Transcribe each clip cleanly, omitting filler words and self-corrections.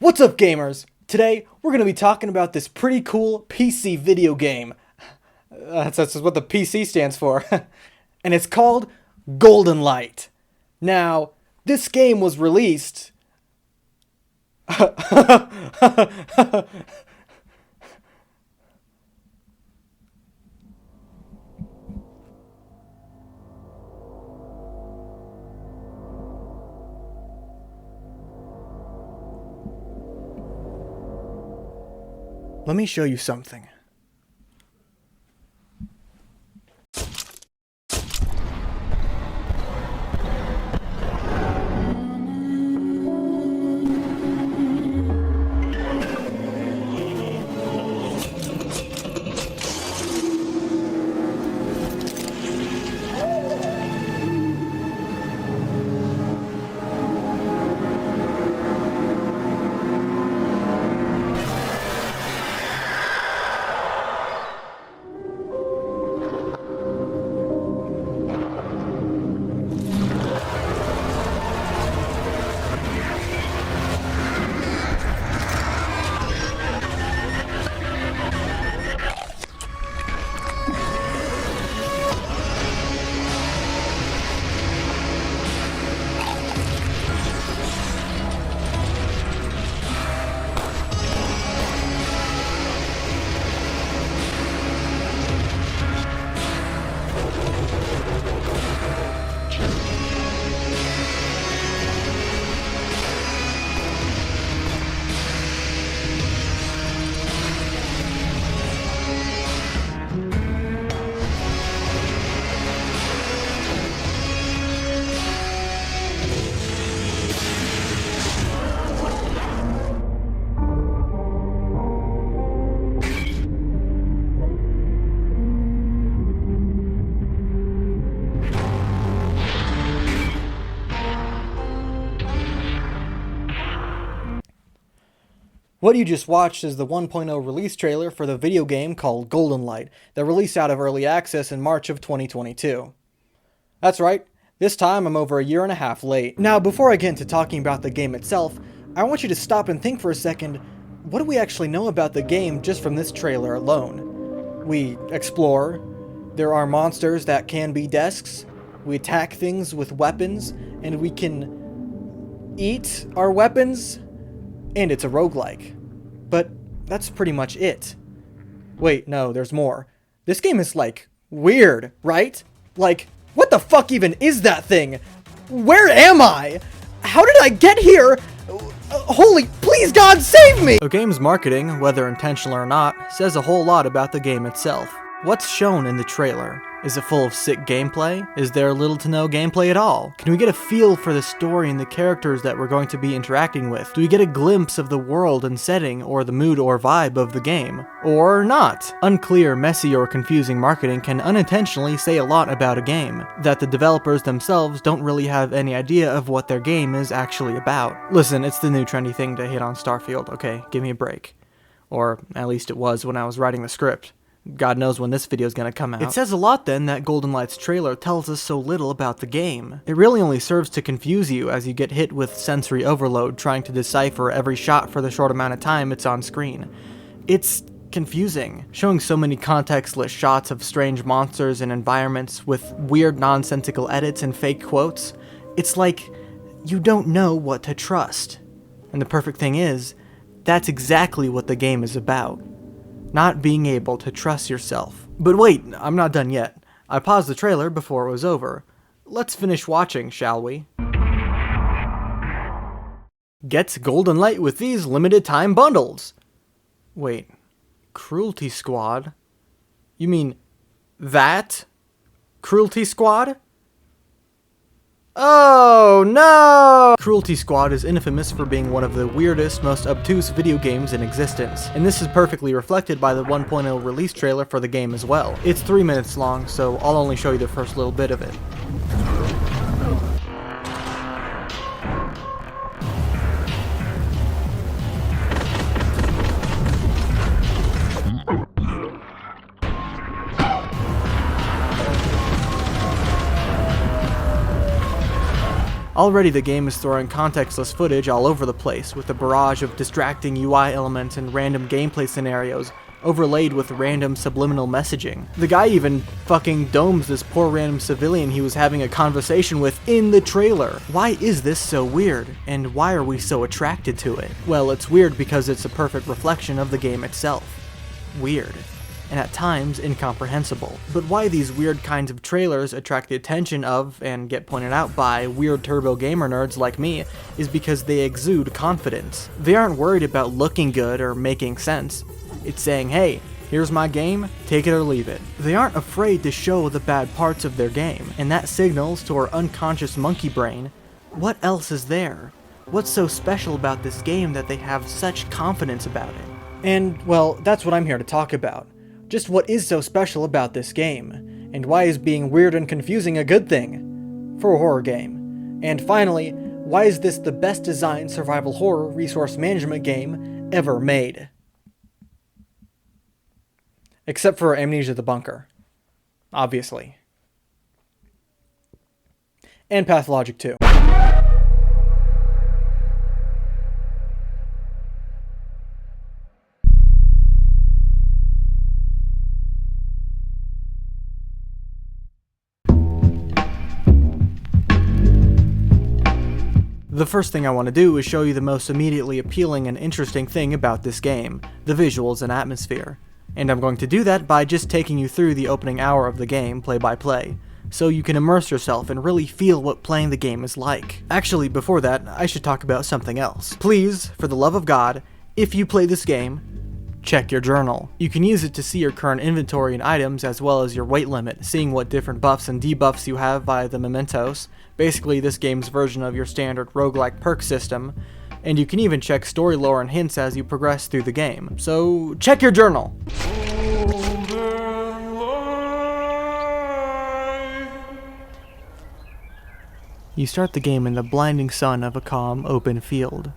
What's up, gamers? Today, we're going to be talking about this pretty cool PC video game. That's what the PC stands for. And it's called Golden Light. Now, this game was released... Let me show you something. What you just watched is the 1.0 release trailer for the video game called Golden Light that released out of early access in March of 2022. That's right, this time I'm over a year and a half late. Now, before I get into talking about the game itself, I want you to stop and think for a second, what do we actually know about the game just from this trailer alone? We explore, there are monsters that can be desks, we attack things with weapons, and we can eat our weapons, and it's a roguelike. But that's pretty much it. Wait, no, there's more. This game is, like, weird, right? Like, what the fuck even is that thing? Where am I? How did I get here? Holy, please God, save me! A game's marketing, whether intentional or not, says a whole lot about the game itself. What's shown in the trailer? Is it full of sick gameplay? Is there little to no gameplay at all? Can we get a feel for the story and the characters that we're going to be interacting with? Do we get a glimpse of the world and setting, or the mood or vibe of the game? Or not? Unclear, messy, or confusing marketing can unintentionally say a lot about a game, that the developers themselves don't really have any idea of what their game is actually about. Listen, it's the new trendy thing to hit on Starfield, okay? Give me a break. Or at least it was when I was writing the script. God knows when this video is going to come out. It says a lot then that Golden Light's trailer tells us so little about the game. It really only serves to confuse you as you get hit with sensory overload trying to decipher every shot for the short amount of time it's on screen. It's confusing, showing so many contextless shots of strange monsters and environments with weird nonsensical edits and fake quotes. It's like you don't know what to trust. And the perfect thing is, that's exactly what the game is about. Not being able to trust yourself. But wait, I'm not done yet. I paused the trailer before it was over. Let's finish watching, shall we? Get Golden Light with these limited time bundles. Wait, Cruelty Squad? You mean that? Cruelty Squad? Oh no! Cruelty Squad is infamous for being one of the weirdest, most obtuse video games in existence, and this is perfectly reflected by the 1.0 release trailer for the game as well. It's 3 minutes long, so I'll only show you the first little bit of it. Already the game is throwing contextless footage all over the place, with a barrage of distracting UI elements and random gameplay scenarios, overlaid with random subliminal messaging. The guy even fucking domes this poor random civilian he was having a conversation with in the trailer. Why is this so weird, and why are we so attracted to it? Well, it's weird because it's a perfect reflection of the game itself. Weird. And at times incomprehensible. But why these weird kinds of trailers attract the attention of, and get pointed out by, weird turbo gamer nerds like me, is because they exude confidence. They aren't worried about looking good or making sense. It's saying, hey, here's my game, take it or leave it. They aren't afraid to show the bad parts of their game, and that signals to our unconscious monkey brain, what else is there? What's so special about this game that they have such confidence about it? And, well, that's what I'm here to talk about. Just what is so special about this game, and why is being weird and confusing a good thing for a horror game? And finally, why is this the best designed survival horror resource management game ever made? Except for Amnesia the Bunker, obviously. And Pathologic 2. The first thing I want to do is show you the most immediately appealing and interesting thing about this game, the visuals and atmosphere. And I'm going to do that by just taking you through the opening hour of the game, play by play, so you can immerse yourself and really feel what playing the game is like. Actually, before that, I should talk about something else. Please, for the love of God, if you play this game, check your journal. You can use it to see your current inventory and items as well as your weight limit, seeing what different buffs and debuffs you have via the mementos, basically this game's version of your standard roguelike perk system, and you can even check story lore and hints as you progress through the game. So, check your journal! You start the game in the blinding sun of a calm, open field.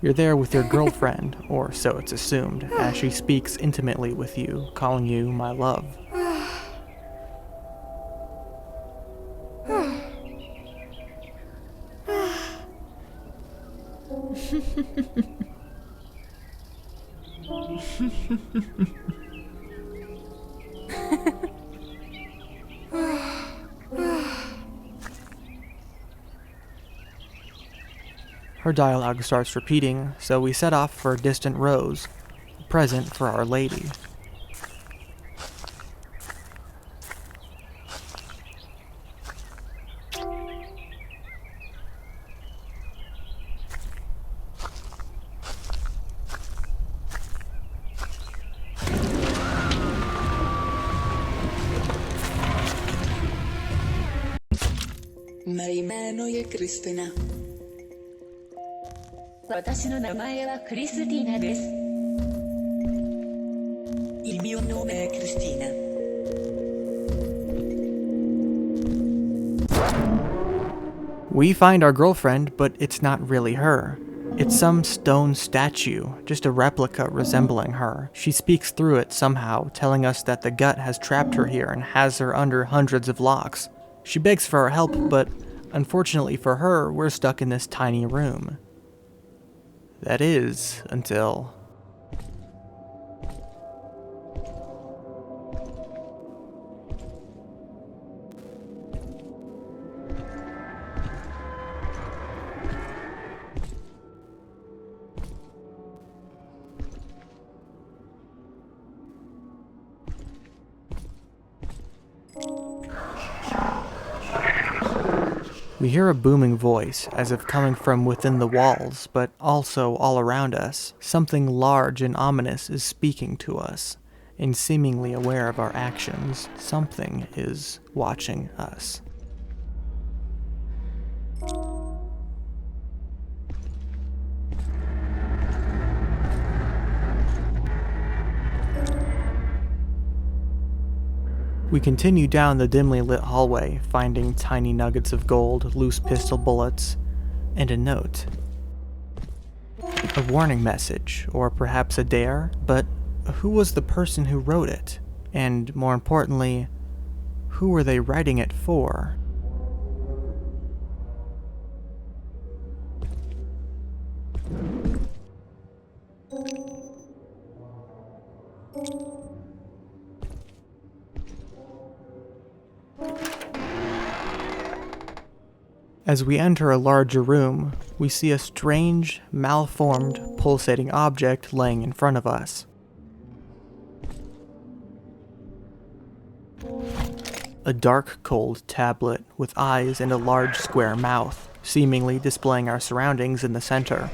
You're there with your girlfriend, or so it's assumed, as she speaks intimately with you, calling you my love. Her dialogue starts repeating, so we set off for a distant rose, a present for Our Lady. Marimeno je Kristina. 私の名前はクリスティーナです。Il mio nome è Cristina. We find our girlfriend, but it's not really her. It's some stone statue, just a replica resembling her. She speaks through it somehow, telling us that the gut has trapped her here and has her under hundreds of locks. She begs for our help, but unfortunately for her, we're stuck in this tiny room. That is, until... We hear a booming voice, as if coming from within the walls, but also all around us. Something large and ominous is speaking to us, and seemingly aware of our actions. Something is watching us. We continue down the dimly lit hallway, finding tiny nuggets of gold, loose pistol bullets, and a note. A warning message, or perhaps a dare, but who was the person who wrote it? And more importantly, who were they writing it for? As we enter a larger room, we see a strange, malformed, pulsating object laying in front of us. A dark, cold tablet with eyes and a large square mouth, seemingly displaying our surroundings in the center.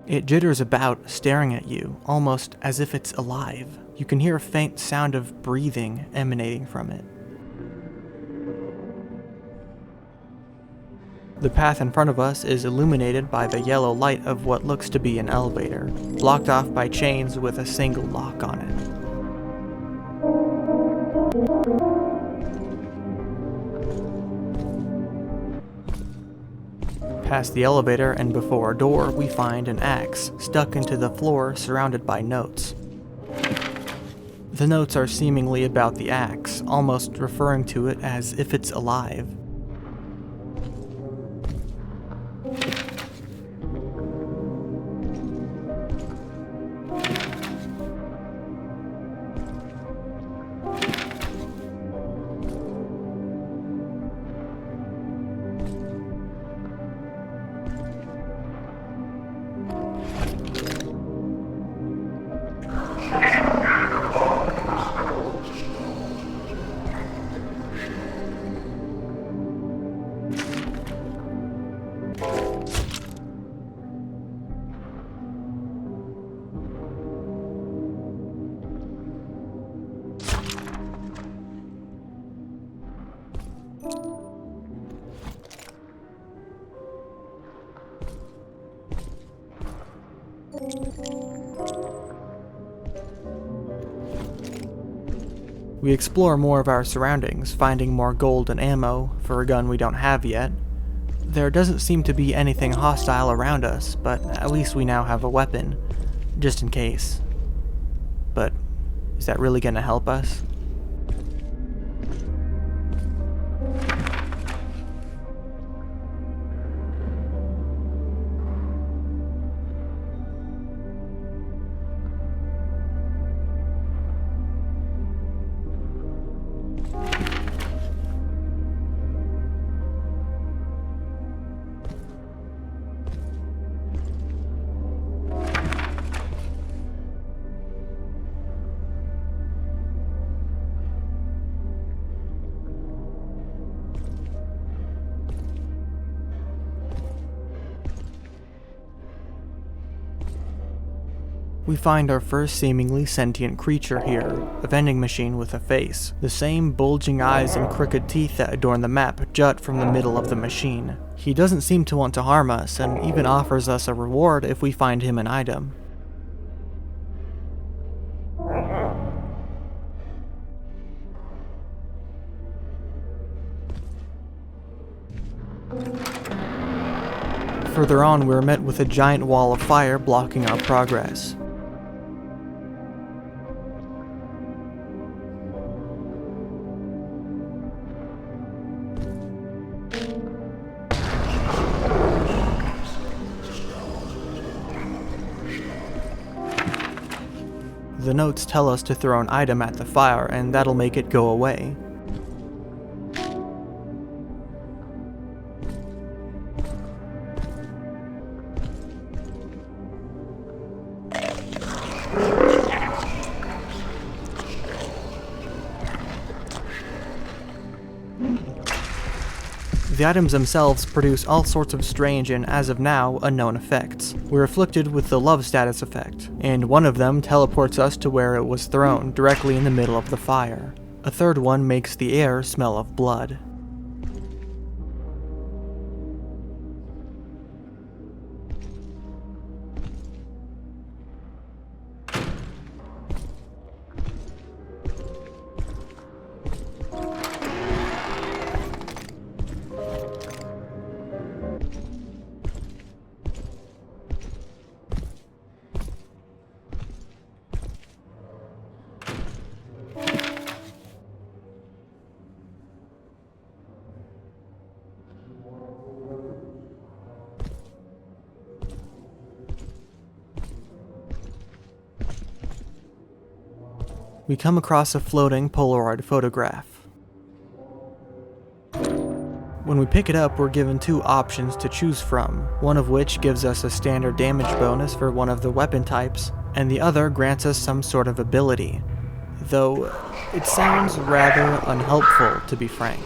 It jitters about, staring at you, almost as if it's alive. You can hear a faint sound of breathing emanating from it. The path in front of us is illuminated by the yellow light of what looks to be an elevator, blocked off by chains with a single lock on it. Past the elevator and before a door, we find an axe stuck into the floor surrounded by notes. The notes are seemingly about the axe, almost referring to it as if it's alive. We explore more of our surroundings, finding more gold and ammo for a gun we don't have yet. There doesn't seem to be anything hostile around us, but at least we now have a weapon, just in case. But is that really gonna help us? We find our first seemingly sentient creature here, a vending machine with a face. The same bulging eyes and crooked teeth that adorn the map jut from the middle of the machine. He doesn't seem to want to harm us, and even offers us a reward if we find him an item. Further on, we're met with a giant wall of fire blocking our progress. The notes tell us to throw an item at the fire, and that'll make it go away. The items themselves produce all sorts of strange and, as of now, unknown effects. We're afflicted with the love status effect, and one of them teleports us to where it was thrown, directly in the middle of the fire. A third one makes the air smell of blood. we come across a floating Polaroid photograph. When we pick it up, we're given two options to choose from, one of which gives us a standard damage bonus for one of the weapon types, and the other grants us some sort of ability. Though, it sounds rather unhelpful, to be frank.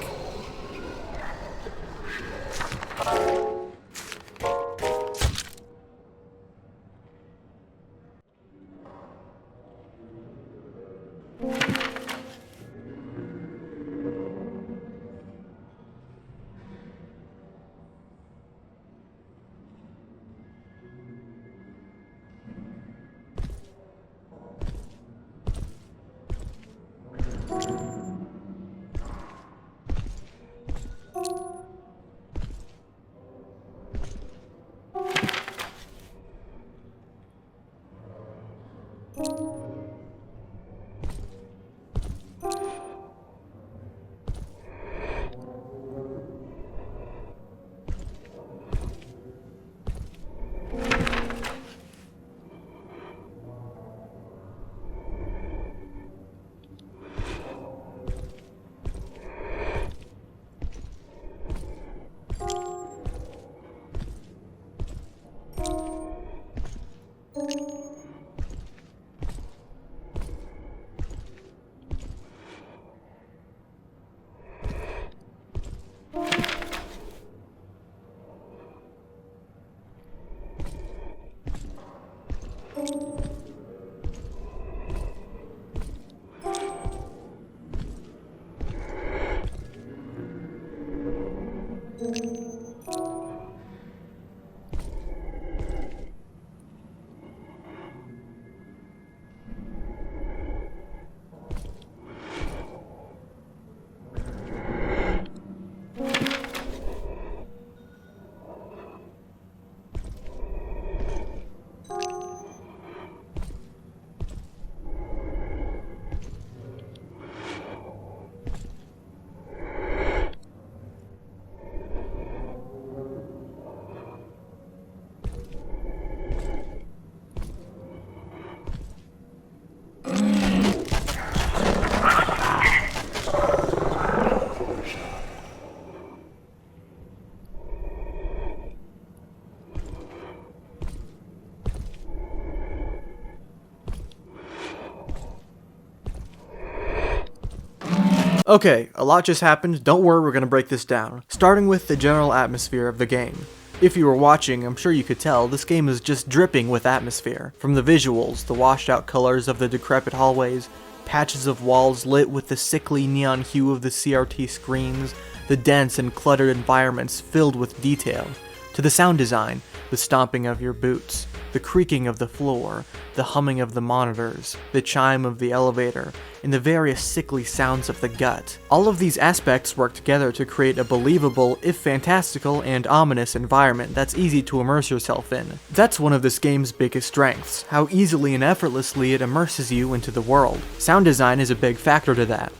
Okay, a lot just happened, don't worry, we're gonna break this down. Starting with the general atmosphere of the game. If you were watching, I'm sure you could tell, this game is just dripping with atmosphere. From the visuals, the washed out colors of the decrepit hallways, patches of walls lit with the sickly neon hue of the CRT screens, the dense and cluttered environments filled with detail, to the sound design, the stomping of your boots, the creaking of the floor, the humming of the monitors, the chime of the elevator, and the various sickly sounds of the gut. All of these aspects work together to create a believable, if fantastical and ominous environment that's easy to immerse yourself in. That's one of this game's biggest strengths, how easily and effortlessly it immerses you into the world. Sound design is a big factor to that.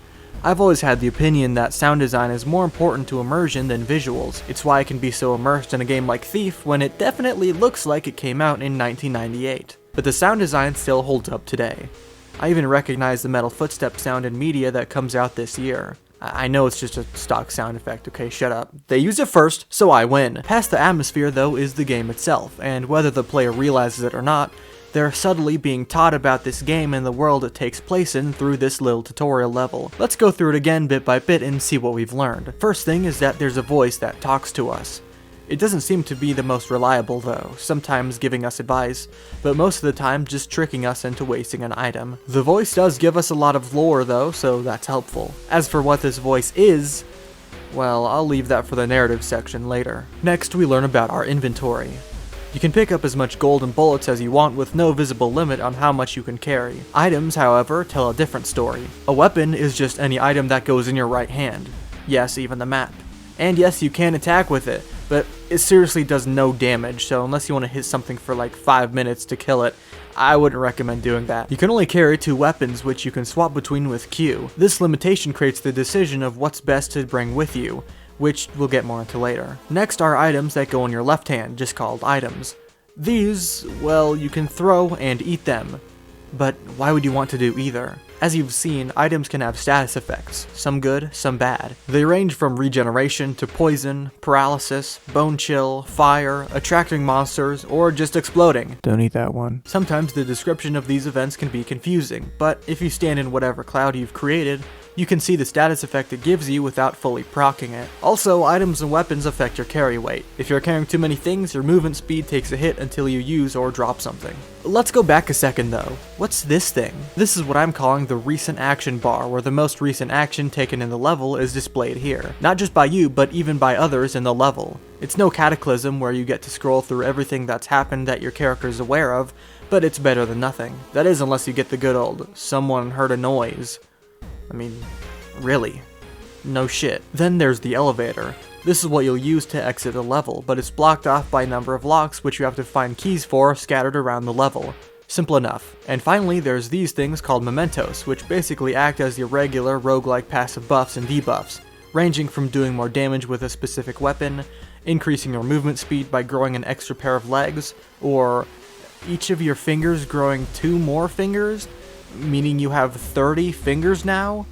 I've always had the opinion that sound design is more important to immersion than visuals. It's why I can be so immersed in a game like Thief when it definitely looks like it came out in 1998. But the sound design still holds up today. I even recognize the metal footstep sound in media that comes out this year. I know it's just a stock sound effect, okay, shut up. They use it first, so I win. Past the atmosphere though is the game itself, and whether the player realizes it or not, they're subtly being taught about this game and the world it takes place in through this little tutorial level. Let's go through it again bit by bit and see what we've learned. First thing is that there's a voice that talks to us. It doesn't seem to be the most reliable though, sometimes giving us advice, but most of the time just tricking us into wasting an item. The voice does give us a lot of lore though, so that's helpful. As for what this voice is, well, I'll leave that for the narrative section later. Next, we learn about our inventory. You can pick up as much gold and bullets as you want with no visible limit on how much you can carry. Items, however, tell a different story. A weapon is just any item that goes in your right hand. Yes, even the map. And yes, you can attack with it, but it seriously does no damage, so unless you want to hit something for like 5 minutes to kill it, I wouldn't recommend doing that. You can only carry 2 weapons, which you can swap between with Q. This limitation creates the decision of what's best to bring with you, which we'll get more into later. Next are items that go in your left hand, just called items. These, well, you can throw and eat them. But why would you want to do either? As you've seen, items can have status effects, some good, some bad. They range from regeneration to poison, paralysis, bone chill, fire, attracting monsters, or just exploding. Don't eat that one. Sometimes the description of these events can be confusing, but if you stand in whatever cloud you've created, you can see the status effect it gives you without fully proccing it. Also, items and weapons affect your carry weight. If you're carrying too many things, your movement speed takes a hit until you use or drop something. Let's go back a second though. What's this thing? This is what I'm calling the recent action bar, where the most recent action taken in the level is displayed here. Not just by you, but even by others in the level. It's no cataclysm where you get to scroll through everything that's happened that your character is aware of, but it's better than nothing. That is, unless you get the good old, someone heard a noise. I mean, really? No shit. Then there's the elevator. This is what you'll use to exit a level, but it's blocked off by a number of locks which you have to find keys for scattered around the level. Simple enough. And finally, there's these things called mementos, which basically act as your regular roguelike passive buffs and debuffs, ranging from doing more damage with a specific weapon, increasing your movement speed by growing an extra pair of legs, or each of your fingers growing 2 more fingers, meaning you have 30 fingers now?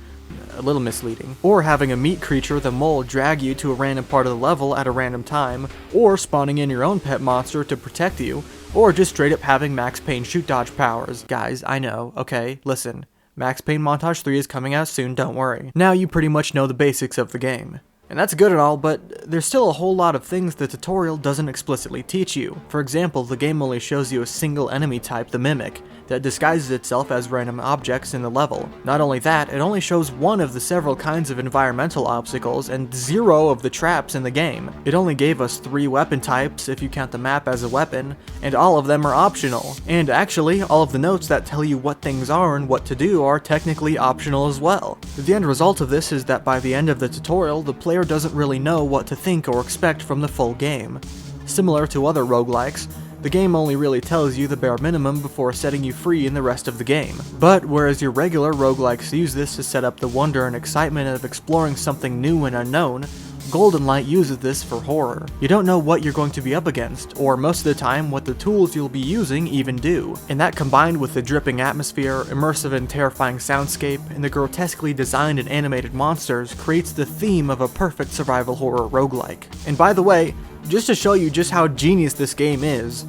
A little misleading. Or having a meat creature, the mole, drag you to a random part of the level at a random time, or spawning in your own pet monster to protect you, or just straight up having Max Payne shoot dodge powers. Guys, I know, okay, listen. Max Payne Montage 3 is coming out soon, don't worry. Now you pretty much know the basics of the game. And that's good and all, but there's still a whole lot of things the tutorial doesn't explicitly teach you. For example, the game only shows you a single enemy type, the Mimic, that disguises itself as random objects in the level. Not only that, it only shows one of the several kinds of environmental obstacles and 0 of the traps in the game. It only gave us 3 weapon types if you count the map as a weapon, and all of them are optional. And actually, all of the notes that tell you what things are and what to do are technically optional as well. The end result of this is that by the end of the tutorial, the player doesn't really know what to think or expect from the full game. Similar to other roguelikes, the game only really tells you the bare minimum before setting you free in the rest of the game. But whereas your regular roguelikes use this to set up the wonder and excitement of exploring something new and unknown, Golden Light uses this for horror. You don't know what you're going to be up against, or most of the time what the tools you'll be using even do. And that, combined with the dripping atmosphere, immersive and terrifying soundscape, and the grotesquely designed and animated monsters, creates the theme of a perfect survival horror roguelike. And by the way, just to show you just how genius this game is,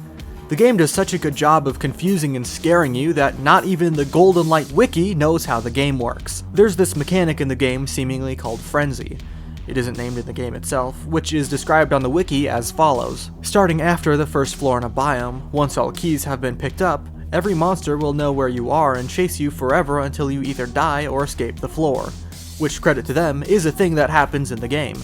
the game does such a good job of confusing and scaring you that not even the Golden Light wiki knows how the game works. There's this mechanic in the game seemingly called Frenzy. It isn't named in the game itself, which is described on the wiki as follows. Starting after the first floor in a biome, once all keys have been picked up, every monster will know where you are and chase you forever until you either die or escape the floor. Which, credit to them, is a thing that happens in the game.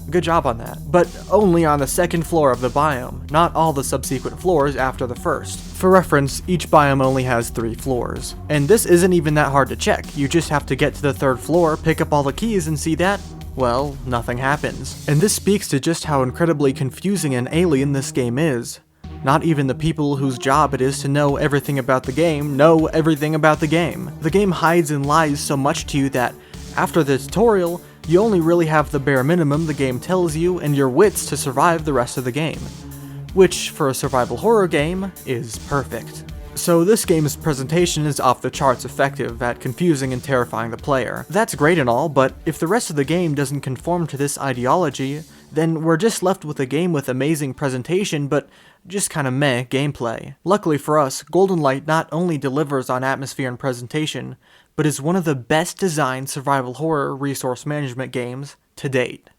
Good job on that. But only on the second floor of the biome, not all the subsequent floors after the first. For reference, each biome only has 3 floors. And this isn't even that hard to check. You just have to get to the 3rd floor, pick up all the keys, and see that, well, nothing happens. And this speaks to just how incredibly confusing and alien this game is. Not even the people whose job it is to know everything about the game know everything about the game. The game hides and lies so much to you that, after the tutorial, you only really have the bare minimum the game tells you and your wits to survive the rest of the game. Which, for a survival horror game, is perfect. So this game's presentation is off the charts effective at confusing and terrifying the player. That's great and all, but if the rest of the game doesn't conform to this ideology, then we're just left with a game with amazing presentation but just kinda meh gameplay. Luckily for us, Golden Light not only delivers on atmosphere and presentation, but is one of the best designed survival horror resource management games to date.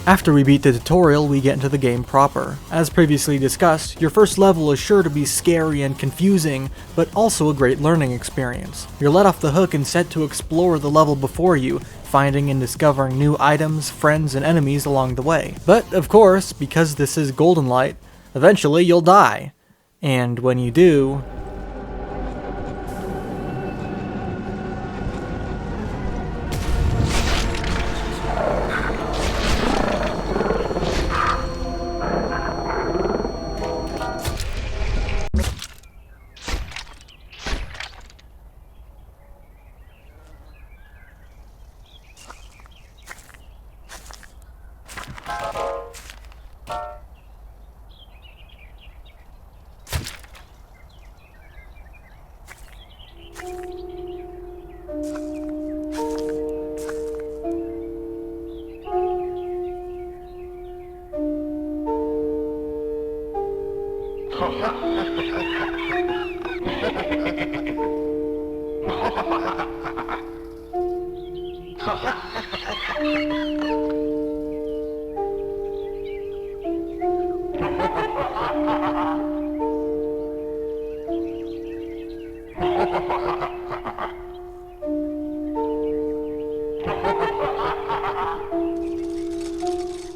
After we beat the tutorial, we get into the game proper. As previously discussed, your first level is sure to be scary and confusing, but also a great learning experience. You're let off the hook and set to explore the level before you, finding and discovering new items, friends, and enemies along the way. But, of course, because this is Golden Light, eventually you'll die. And when you do,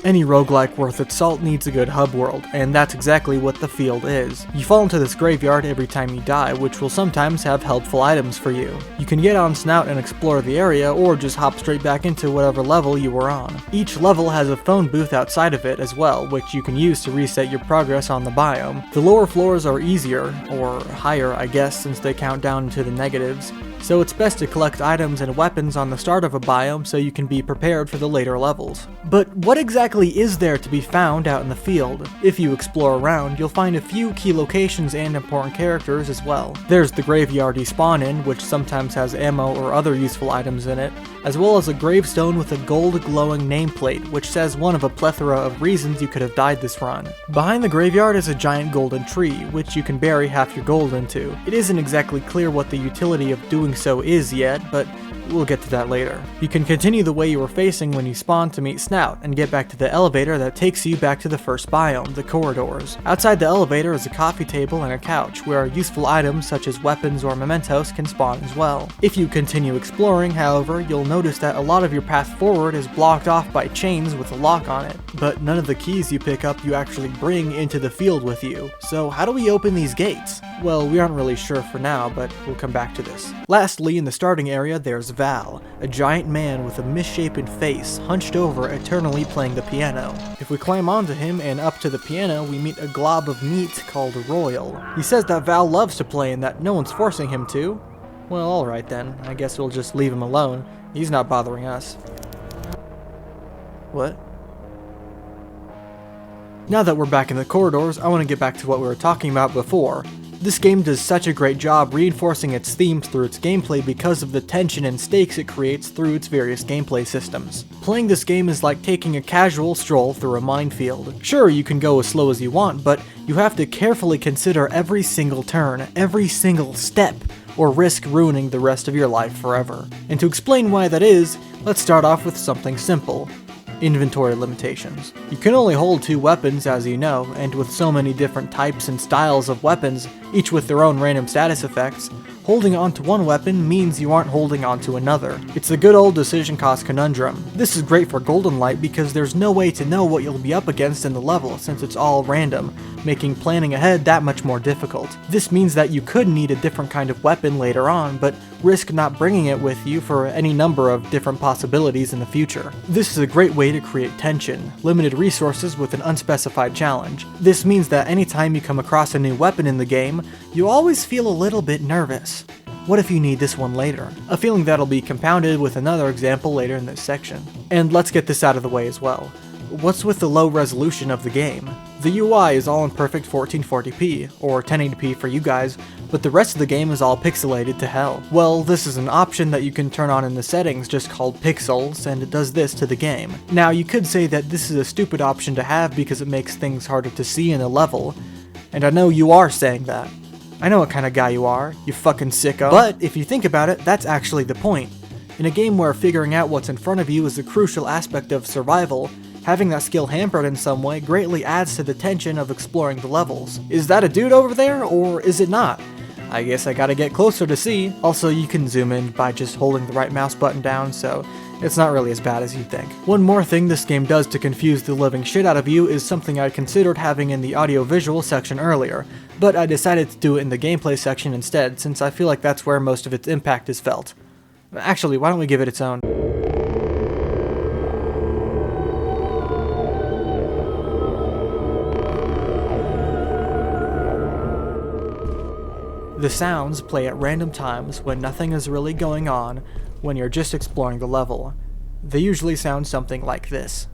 Any roguelike worth its salt needs a good hub world, and that's exactly what the field is. You fall into this graveyard every time you die, which will sometimes have helpful items for you. You can get on Snout and explore the area, or just hop straight back into whatever level you were on. Each level has a phone booth outside of it as well, which you can use to reset your progress on the biome. The lower floors are easier, or higher I guess, since they count down into the negatives. So it's best to collect items and weapons on the start of a biome so you can be prepared for the later levels. But what exactly is there to be found out in the field? If you explore around, you'll find a few key locations and important characters as well. There's the graveyard you spawn in, which sometimes has ammo or other useful items in it, as well as a gravestone with a gold glowing nameplate, which says one of a plethora of reasons you could have died this run. Behind the graveyard is a giant golden tree, which you can bury half your gold into. It isn't exactly clear what the utility of doing so is yet, but we'll get to that later. You can continue the way you were facing when you spawn to meet Snout, and get back to the elevator that takes you back to the first biome, the corridors. Outside the elevator is a coffee table and a couch, where useful items such as weapons or mementos can spawn as well. If you continue exploring, however, you'll notice that a lot of your path forward is blocked off by chains with a lock on it, but none of the keys you pick up you actually bring into the field with you. So how do we open these gates? Well, we aren't really sure for now, but we'll come back to this. Lastly, in the starting area, there's Val, a giant man with a misshapen face, hunched over, eternally playing the piano. If we climb onto him and up to the piano, we meet a glob of meat called Royal. He says that Val loves to play and that no one's forcing him to. Well, alright then, I guess we'll just leave him alone. He's not bothering us. What? Now that we're back in the corridors, I want to get back to what we were talking about before. This game does such a great job reinforcing its themes through its gameplay because of the tension and stakes it creates through its various gameplay systems. Playing this game is like taking a casual stroll through a minefield. Sure, you can go as slow as you want, but you have to carefully consider every single turn, every single step, or risk ruining the rest of your life forever. And to explain why that is, let's start off with something simple. Inventory limitations. You can only hold 2 weapons, as you know, and with so many different types and styles of weapons, each with their own random status effects, holding onto one weapon means you aren't holding onto another. It's a good old decision cost conundrum. This is great for Golden Light because there's no way to know what you'll be up against in the level since it's all random, making planning ahead that much more difficult. This means that you could need a different kind of weapon later on, but risk not bringing it with you for any number of different possibilities in the future. This is a great way to create tension, limited resources with an unspecified challenge. This means that anytime you come across a new weapon in the game, you always feel a little bit nervous. What if you need this one later? A feeling that'll be compounded with another example later in this section. And let's get this out of the way as well. What's with the low resolution of the game? The UI is all in perfect 1440p, or 1080p for you guys, but the rest of the game is all pixelated to hell. Well, this is an option that you can turn on in the settings just called Pixels, and it does this to the game. Now, you could say that this is a stupid option to have because it makes things harder to see in a level, and I know you are saying that. I know what kind of guy you are, you fucking sicko. But if you think about it, that's actually the point. In a game where figuring out what's in front of you is a crucial aspect of survival, having that skill hampered in some way greatly adds to the tension of exploring the levels. Is that a dude over there, or is it not? I guess I gotta get closer to see. Also, you can zoom in by just holding the right mouse button down, so it's not really as bad as you'd think. One more thing this game does to confuse the living shit out of you is something I considered having in the audio-visual section earlier, but I decided to do it in the gameplay section instead, since I feel like that's where most of its impact is felt. Actually, why don't we give it its own? The sounds play at random times when nothing is really going on, when you're just exploring the level. They usually sound something like this.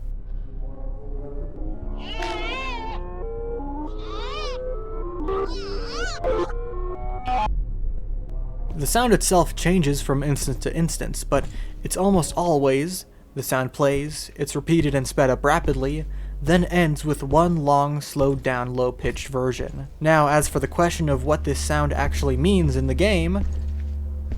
The sound itself changes from instance to instance, but it's almost always, the sound plays, it's repeated and sped up rapidly, then ends with one long, slowed down, low-pitched version. Now, as for the question of what this sound actually means in the game,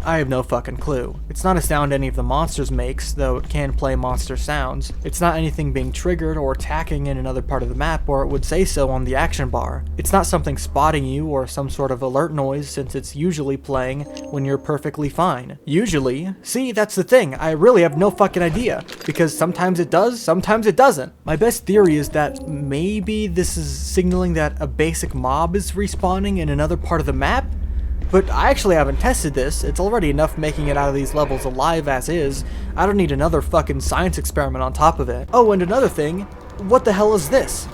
I have no fucking clue. It's not a sound any of the monsters makes, though it can play monster sounds. It's not anything being triggered or attacking in another part of the map, or it would say so on the action bar. It's not something spotting you or some sort of alert noise, since it's usually playing when you're perfectly fine. Usually? See, that's the thing, I really have no fucking idea, because sometimes it does, sometimes it doesn't. My best theory is that maybe this is signaling that a basic mob is respawning in another part of the map? But I actually haven't tested this. It's already enough making it out of these levels alive as is. I don't need another fucking science experiment on top of it. Oh, and another thing, what the hell is this?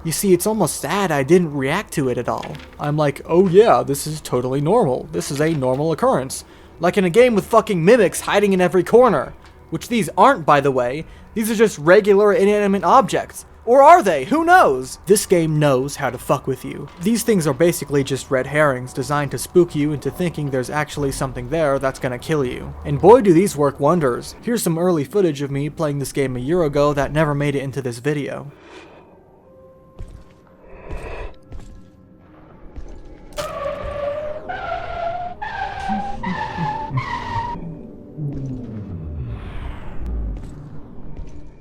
You see, it's almost sad I didn't react to it at all. I'm like, oh yeah, this is totally normal. This is a normal occurrence. Like in a game with fucking mimics hiding in every corner. Which these aren't, by the way. These are just regular inanimate objects. Or are they? Who knows? This game knows how to fuck with you. These things are basically just red herrings designed to spook you into thinking there's actually something there that's gonna kill you. And boy do these work wonders. Here's some early footage of me playing this game a year ago that never made it into this video.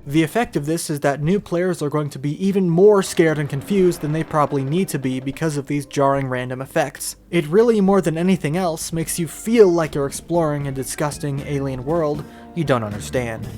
The effect of this is that new players are going to be even more scared and confused than they probably need to be because of these jarring random effects. It really, more than anything else, makes you feel like you're exploring a disgusting alien world you don't understand.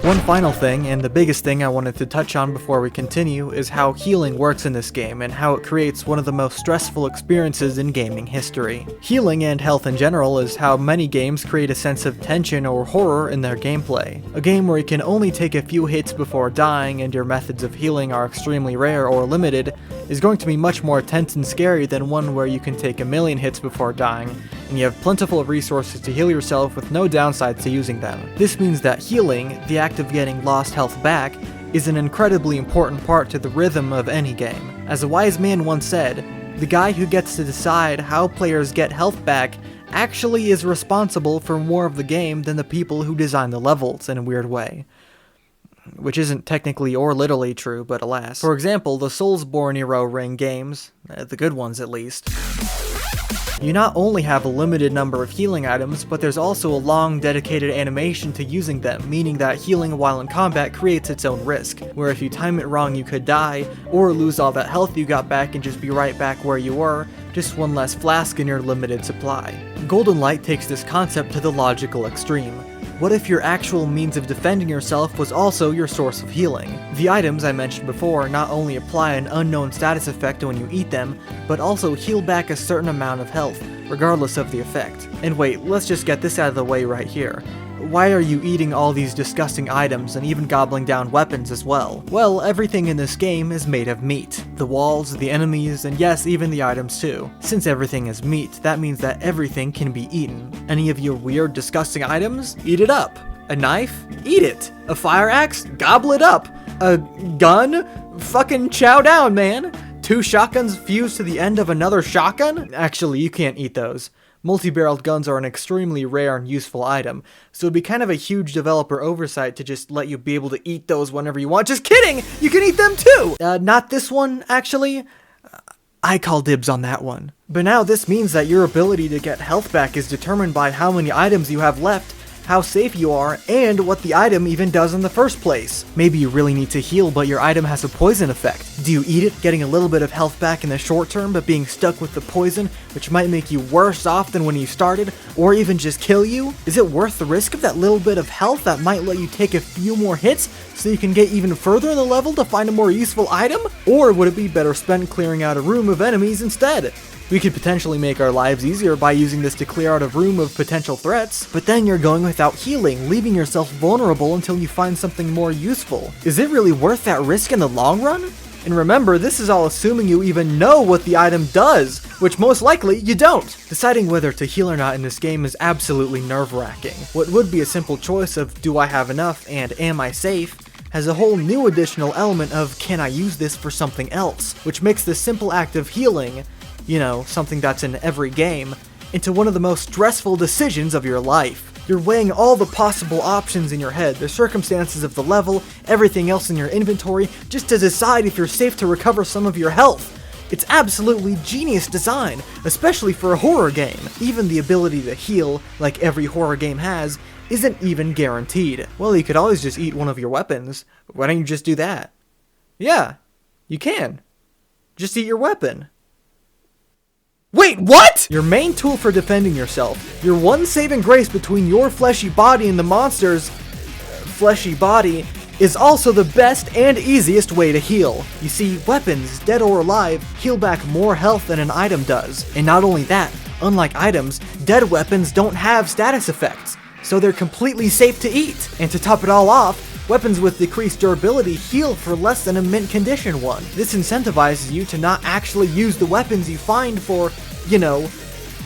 One final thing, and the biggest thing I wanted to touch on before we continue, is how healing works in this game and how it creates one of the most stressful experiences in gaming history. Healing and health in general is how many games create a sense of tension or horror in their gameplay. A game where you can only take a few hits before dying and your methods of healing are extremely rare or limited is going to be much more tense and scary than one where you can take a million hits before dying and you have plentiful resources to heal yourself with no downsides to using them. This means that healing, the act of getting lost health back, is an incredibly important part to the rhythm of any game. As a wise man once said, the guy who gets to decide how players get health back actually is responsible for more of the game than the people who design the levels in a weird way. Which isn't technically or literally true, but alas. For example, the Soulsborne Hero Ring games, the good ones at least, you not only have a limited number of healing items, but there's also a long dedicated animation to using them, meaning that healing while in combat creates its own risk, where if you time it wrong you could die, or lose all that health you got back and just be right back where you were, just one less flask in your limited supply. Golden Light takes this concept to the logical extreme. What if your actual means of defending yourself was also your source of healing? The items I mentioned before not only apply an unknown status effect when you eat them, but also heal back a certain amount of health, regardless of the effect. And wait, let's just get this out of the way right here. Why are you eating all these disgusting items and even gobbling down weapons as well? Well, everything in this game is made of meat. The walls, the enemies, and yes, even the items too. Since everything is meat, that means that everything can be eaten. Any of your weird, disgusting items? Eat it up. A knife? Eat it. A fire axe? Gobble it up. A gun? Fucking chow down, man. 2 shotguns fused to the end of another shotgun? Actually, you can't eat those. Multi-barreled guns are an extremely rare and useful item, so it'd be kind of a huge developer oversight to just let you be able to eat those whenever you want. Just kidding! You can eat them too! Not this one, actually. I call dibs on that one. But now this means that your ability to get health back is determined by how many items you have left, how safe you are, and what the item even does in the first place. Maybe you really need to heal, but your item has a poison effect. Do you eat it, getting a little bit of health back in the short term, but being stuck with the poison, which might make you worse off than when you started, or even just kill you? Is it worth the risk of that little bit of health that might let you take a few more hits, so you can get even further in the level to find a more useful item? Or would it be better spent clearing out a room of enemies instead? We could potentially make our lives easier by using this to clear out a room of potential threats, but then you're going without healing, leaving yourself vulnerable until you find something more useful. Is it really worth that risk in the long run? And remember, this is all assuming you even know what the item does, which most likely you don't. Deciding whether to heal or not in this game is absolutely nerve-wracking. What would be a simple choice of do I have enough and am I safe has a whole new additional element of can I use this for something else, which makes the simple act of healing, you know, something that's in every game, into one of the most stressful decisions of your life. You're weighing all the possible options in your head, the circumstances of the level, everything else in your inventory, just to decide if you're safe to recover some of your health. It's absolutely genius design, especially for a horror game. Even the ability to heal, like every horror game has, isn't even guaranteed. Well, you could always just eat one of your weapons. Why don't you just do that? Yeah, you can. Just eat your weapon. Wait, what?! Your main tool for defending yourself, your one saving grace between your fleshy body and the monster's fleshy body, is also the best and easiest way to heal. You see, weapons, dead or alive, heal back more health than an item does. And not only that, unlike items, dead weapons don't have status effects, so they're completely safe to eat. And to top it all off, weapons with decreased durability heal for less than a mint condition one. This incentivizes you to not actually use the weapons you find for, you know,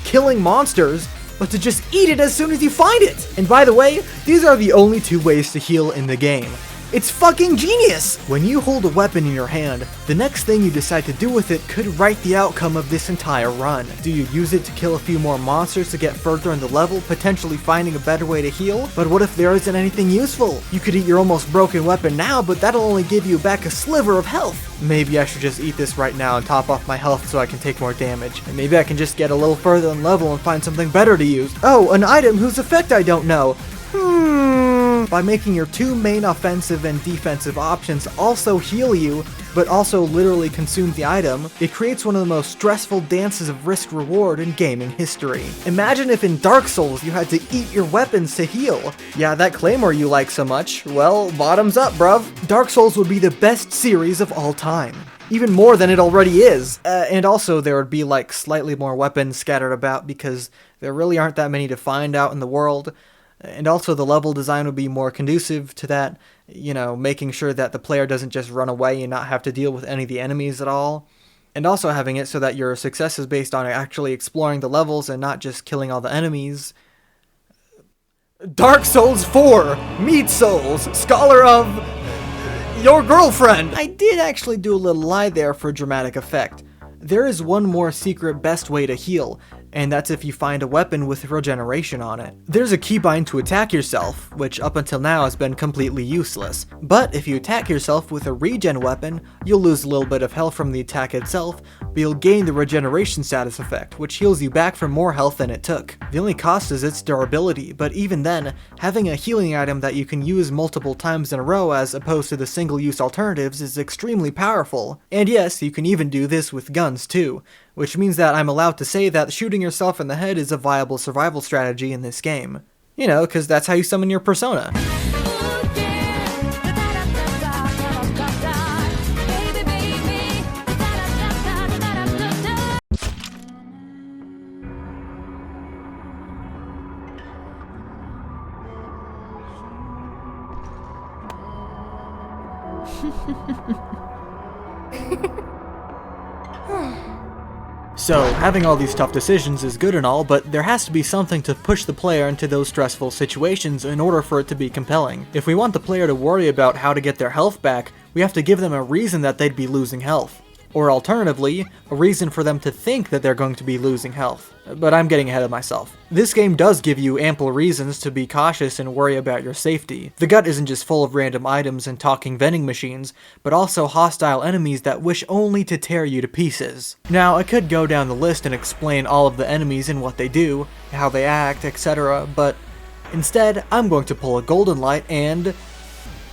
killing monsters, but to just eat it as soon as you find it! And by the way, these are the only two ways to heal in the game. It's fucking genius! When you hold a weapon in your hand, the next thing you decide to do with it could write the outcome of this entire run. Do you use it to kill a few more monsters to get further in the level, potentially finding a better way to heal? But what if there isn't anything useful? You could eat your almost broken weapon now, but that'll only give you back a sliver of health. Maybe I should just eat this right now and top off my health so I can take more damage. And maybe I can just get a little further in level and find something better to use. Oh, an item whose effect I don't know. By making your two main offensive and defensive options also heal you, but also literally consume the item, it creates one of the most stressful dances of risk-reward in gaming history. Imagine if in Dark Souls you had to eat your weapons to heal. Yeah, that Claymore you like so much, well, bottoms up, bruv. Dark Souls would be the best series of all time. Even more than it already is. And also there would be like slightly more weapons scattered about because there really aren't that many to find out in the world. And also the level design would be more conducive to that, you know, making sure that the player doesn't just run away and not have to deal with any of the enemies at all. And also having it so that your success is based on actually exploring the levels and not just killing all the enemies. Dark Souls 4! Meat Souls! Scholar of... your girlfriend! I did actually do a little lie there for dramatic effect. There is one more secret best way to heal, and that's if you find a weapon with regeneration on it. There's a keybind to attack yourself, which up until now has been completely useless. But if you attack yourself with a regen weapon, you'll lose a little bit of health from the attack itself, but you'll gain the regeneration status effect, which heals you back for more health than it took. The only cost is its durability, but even then, having a healing item that you can use multiple times in a row as opposed to the single-use alternatives is extremely powerful. And yes, you can even do this with guns too, which means that I'm allowed to say that shooting yourself in the head is a viable survival strategy in this game. You know, because that's how you summon your persona. So, having all these tough decisions is good and all, but there has to be something to push the player into those stressful situations in order for it to be compelling. If we want the player to worry about how to get their health back, we have to give them a reason that they'd be losing health. Or alternatively, a reason for them to think that they're going to be losing health. But I'm getting ahead of myself. This game does give you ample reasons to be cautious and worry about your safety. The gut isn't just full of random items and talking vending machines, but also hostile enemies that wish only to tear you to pieces. Now, I could go down the list and explain all of the enemies and what they do, how they act, etc., but instead, I'm going to pull a golden light and...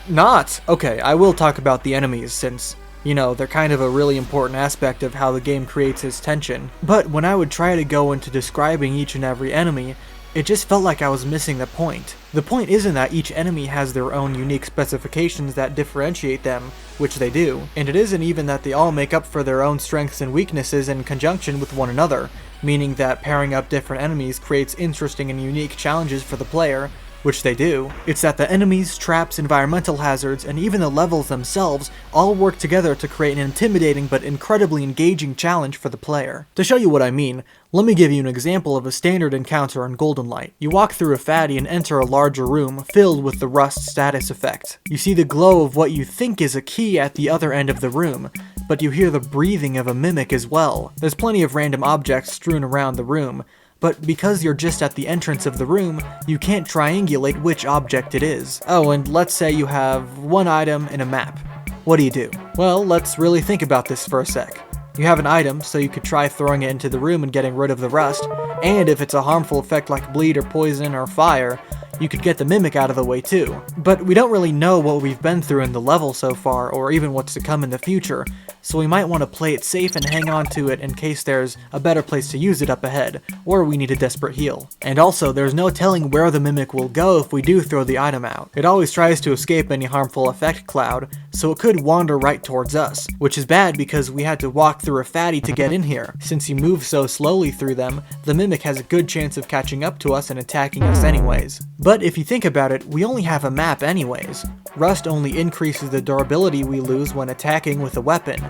not! Okay, I will talk about the enemies since... you know, they're kind of a really important aspect of how the game creates its tension. But when I would try to go into describing each and every enemy, it just felt like I was missing the point. The point isn't that each enemy has their own unique specifications that differentiate them, which they do, and it isn't even that they all make up for their own strengths and weaknesses in conjunction with one another, meaning that pairing up different enemies creates interesting and unique challenges for the player, which they do, it's that the enemies, traps, environmental hazards, and even the levels themselves all work together to create an intimidating but incredibly engaging challenge for the player. To show you what I mean, let me give you an example of a standard encounter in Golden Light. You walk through a fatty and enter a larger room filled with the rust status effect. You see the glow of what you think is a key at the other end of the room, but you hear the breathing of a mimic as well. There's plenty of random objects strewn around the room, but because you're just at the entrance of the room, you can't triangulate which object it is. Oh, and let's say you have one item in a map. What do? Well, let's really think about this for a sec. You have an item, so you could try throwing it into the room and getting rid of the rust, and if it's a harmful effect like bleed or poison or fire, you could get the mimic out of the way too. But we don't really know what we've been through in the level so far, or even what's to come in the future, so we might want to play it safe and hang on to it in case there's a better place to use it up ahead, or we need a desperate heal. And also, there's no telling where the mimic will go if we do throw the item out. It always tries to escape any harmful effect cloud, so it could wander right towards us, which is bad because we had to walk through a fatty to get in here. Since you move so slowly through them, the mimic has a good chance of catching up to us and attacking us anyways. But if you think about it, we only have a map anyways. Rust only increases the durability we lose when attacking with a weapon.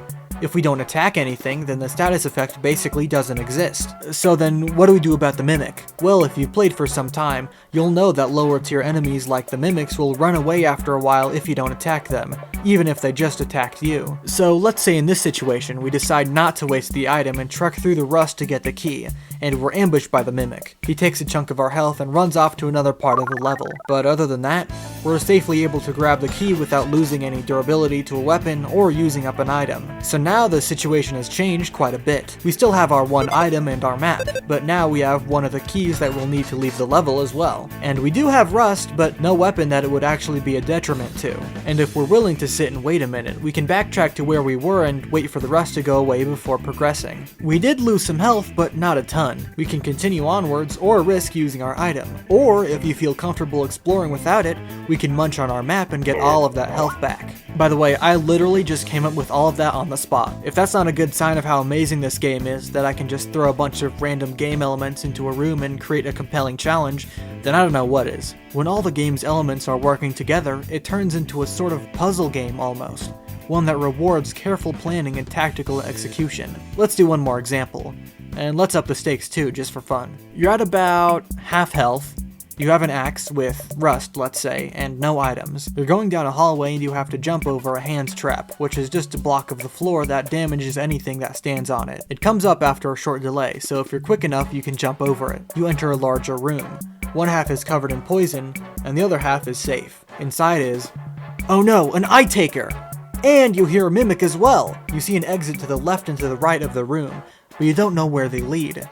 If we don't attack anything, then the status effect basically doesn't exist. So then, what do we do about the mimic? Well, if you've played for some time, you'll know that lower tier enemies like the mimics will run away after a while if you don't attack them, even if they just attacked you. So let's say in this situation, we decide not to waste the item and trek through the rust to get the key, and we're ambushed by the mimic. He takes a chunk of our health and runs off to another part of the level. But other than that, we're safely able to grab the key without losing any durability to a weapon or using up an item. So now the situation has changed quite a bit. We still have our one item and our map, but now we have one of the keys that we'll need to leave the level as well. And we do have rust, but no weapon that it would actually be a detriment to. And if we're willing to sit and wait a minute, we can backtrack to where we were and wait for the rust to go away before progressing. We did lose some health, but not a ton. We can continue onwards or risk using our item. Or if you feel comfortable exploring without it, we can munch on our map and get all of that health back. By the way, I literally just came up with all of that on the spot. If that's not a good sign of how amazing this game is, that I can just throw a bunch of random game elements into a room and create a compelling challenge, then I don't know what is. When all the game's elements are working together, it turns into a sort of puzzle game almost. One that rewards careful planning and tactical execution. Let's do one more example. And let's up the stakes too, just for fun. You're at about half health. You have an axe with rust, let's say, and no items. You're going down a hallway and you have to jump over a hands trap, which is just a block of the floor that damages anything that stands on it. It comes up after a short delay, so if you're quick enough, you can jump over it. You enter a larger room. One half is covered in poison, and the other half is safe. Inside is, oh no, an eye taker! And you hear a mimic as well! You see an exit to the left and to the right of the room, but you don't know where they lead.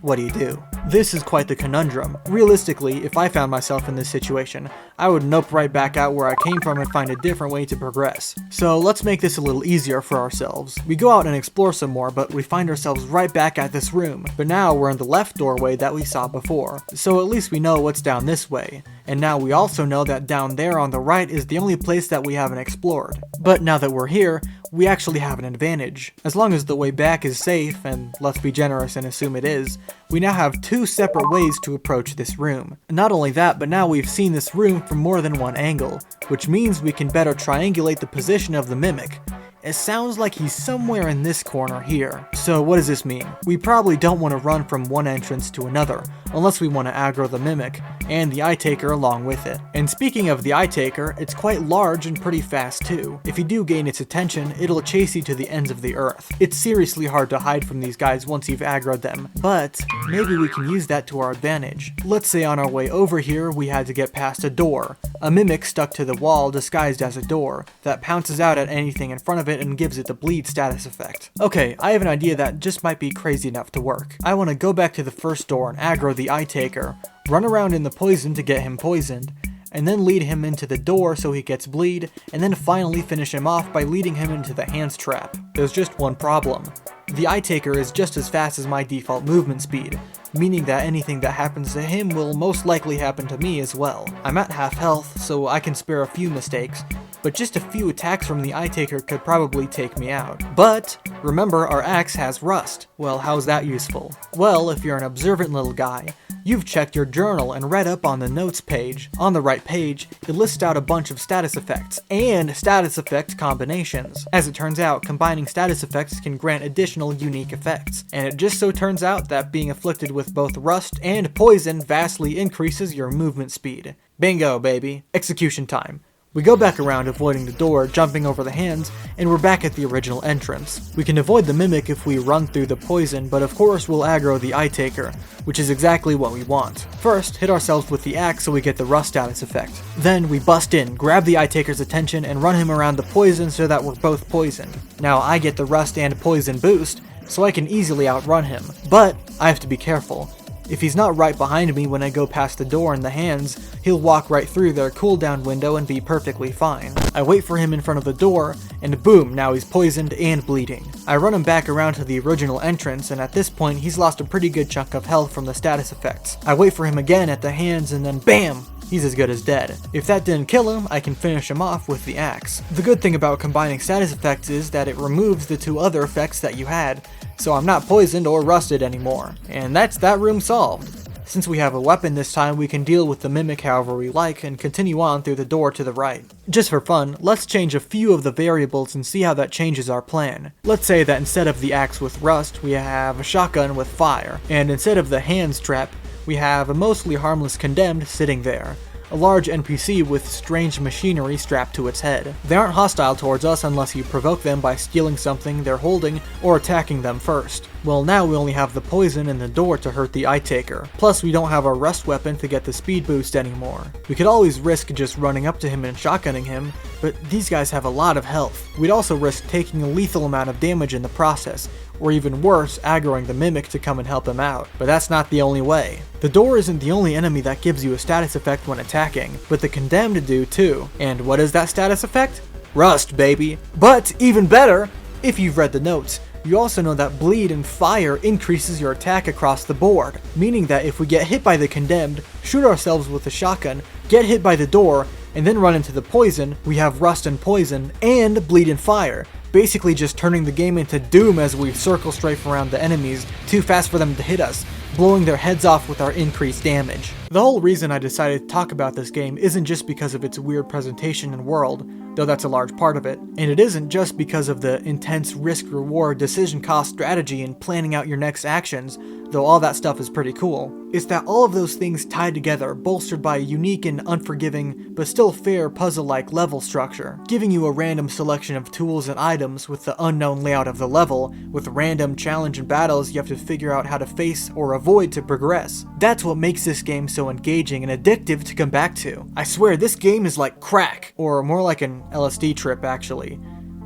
What do? This is quite the conundrum. Realistically, if I found myself in this situation, I would nope right back out where I came from and find a different way to progress. So let's make this a little easier for ourselves. We go out and explore some more, but we find ourselves right back at this room. But now we're in the left doorway that we saw before. So at least we know what's down this way. And now we also know that down there on the right is the only place that we haven't explored. But now that we're here, we actually have an advantage. As long as the way back is safe, and let's be generous and assume it is, we now have two separate ways to approach this room. Not only that, but now we've seen this room from more than one angle, which means we can better triangulate the position of the mimic. It sounds like he's somewhere in this corner here. So what does this mean? We probably don't want to run from one entrance to another, unless we want to aggro the mimic, and the eye taker along with it. And speaking of the eye taker, it's quite large and pretty fast too. If you do gain its attention, it'll chase you to the ends of the earth. It's seriously hard to hide from these guys once you've aggroed them, but maybe we can use that to our advantage. Let's say on our way over here, we had to get past a door. A mimic stuck to the wall disguised as a door, that pounces out at anything in front of it and gives it the bleed status effect. Okay, I have an idea that just might be crazy enough to work. I want to go back to the first door and aggro the eye taker, run around in the poison to get him poisoned, and then lead him into the door so he gets bleed, and then finally finish him off by leading him into the hands trap. There's just one problem. The eye taker is just as fast as my default movement speed, meaning that anything that happens to him will most likely happen to me as well. I'm at half health, so I can spare a few mistakes, but just a few attacks from the eye taker could probably take me out. But remember, our axe has rust. Well, how's that useful? Well, if you're an observant little guy, You've checked your journal and read up on the notes page. On the right page, it lists out a bunch of status effects and status effect combinations. As it turns out, combining status effects can grant additional unique effects, and it just so turns out that being afflicted with both rust and poison vastly increases your movement speed. Bingo, baby. Execution time. We go back around avoiding the door, jumping over the hands, and we're back at the original entrance. We can avoid the mimic if we run through the poison, but of course we'll aggro the eye taker, which is exactly what we want. First, hit ourselves with the axe so we get the rust status effect. Then we bust in, grab the eye taker's attention, and run him around the poison so that we're both poisoned. Now I get the rust and poison boost, so I can easily outrun him, but I have to be careful. If he's not right behind me when I go past the door and the hands, he'll walk right through their cooldown window and be perfectly fine. I wait for him in front of the door, and boom, now he's poisoned and bleeding. I run him back around to the original entrance, and at this point he's lost a pretty good chunk of health from the status effects. I wait for him again at the hands, and then BAM! He's as good as dead. If that didn't kill him, I can finish him off with the axe. The good thing about combining status effects is that it removes the two other effects that you had, so I'm not poisoned or rusted anymore. And that's that room solved. Since we have a weapon this time, we can deal with the mimic however we like and continue on through the door to the right. Just for fun, let's change a few of the variables and see how that changes our plan. Let's say that instead of the axe with rust, we have a shotgun with fire, and instead of the hands trap, we have a mostly harmless condemned sitting there. A large NPC with strange machinery strapped to its head. They aren't hostile towards us unless you provoke them by stealing something they're holding or attacking them first. Well, now we only have the poison and the door to hurt the eye taker. Plus, we don't have our rust weapon to get the speed boost anymore. We could always risk just running up to him and shotgunning him, but these guys have a lot of health. We'd also risk taking a lethal amount of damage in the process, or even worse, aggroing the mimic to come and help him out. But that's not the only way. The door isn't the only enemy that gives you a status effect when attacking, but the condemned do too. And what is that status effect? Rust, baby! But even better, if you've read the notes, you also know that bleed and fire increases your attack across the board, meaning that if we get hit by the condemned, shoot ourselves with a shotgun, get hit by the door, and then run into the poison, we have rust and poison, and bleed and fire. Basically just turning the game into Doom as we circle strafe around the enemies, too fast for them to hit us, blowing their heads off with our increased damage. The whole reason I decided to talk about this game isn't just because of its weird presentation and world, though that's a large part of it, and it isn't just because of the intense risk-reward decision-cost strategy in planning out your next actions, though all that stuff is pretty cool. It's that all of those things tied together, bolstered by a unique and unforgiving, but still fair puzzle-like level structure, giving you a random selection of tools and items with the unknown layout of the level, with random challenge and battles you have to figure out how to face or avoid to progress. That's what makes this game so engaging and addictive to come back to. I swear, this game is like crack, or more like an LSD trip actually,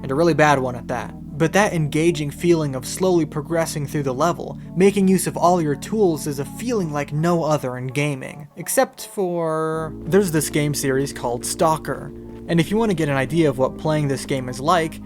and a really bad one at that. But that engaging feeling of slowly progressing through the level, making use of all your tools, is a feeling like no other in gaming. Except for... there's this game series called Stalker, and if you want to get an idea of what playing this game is like,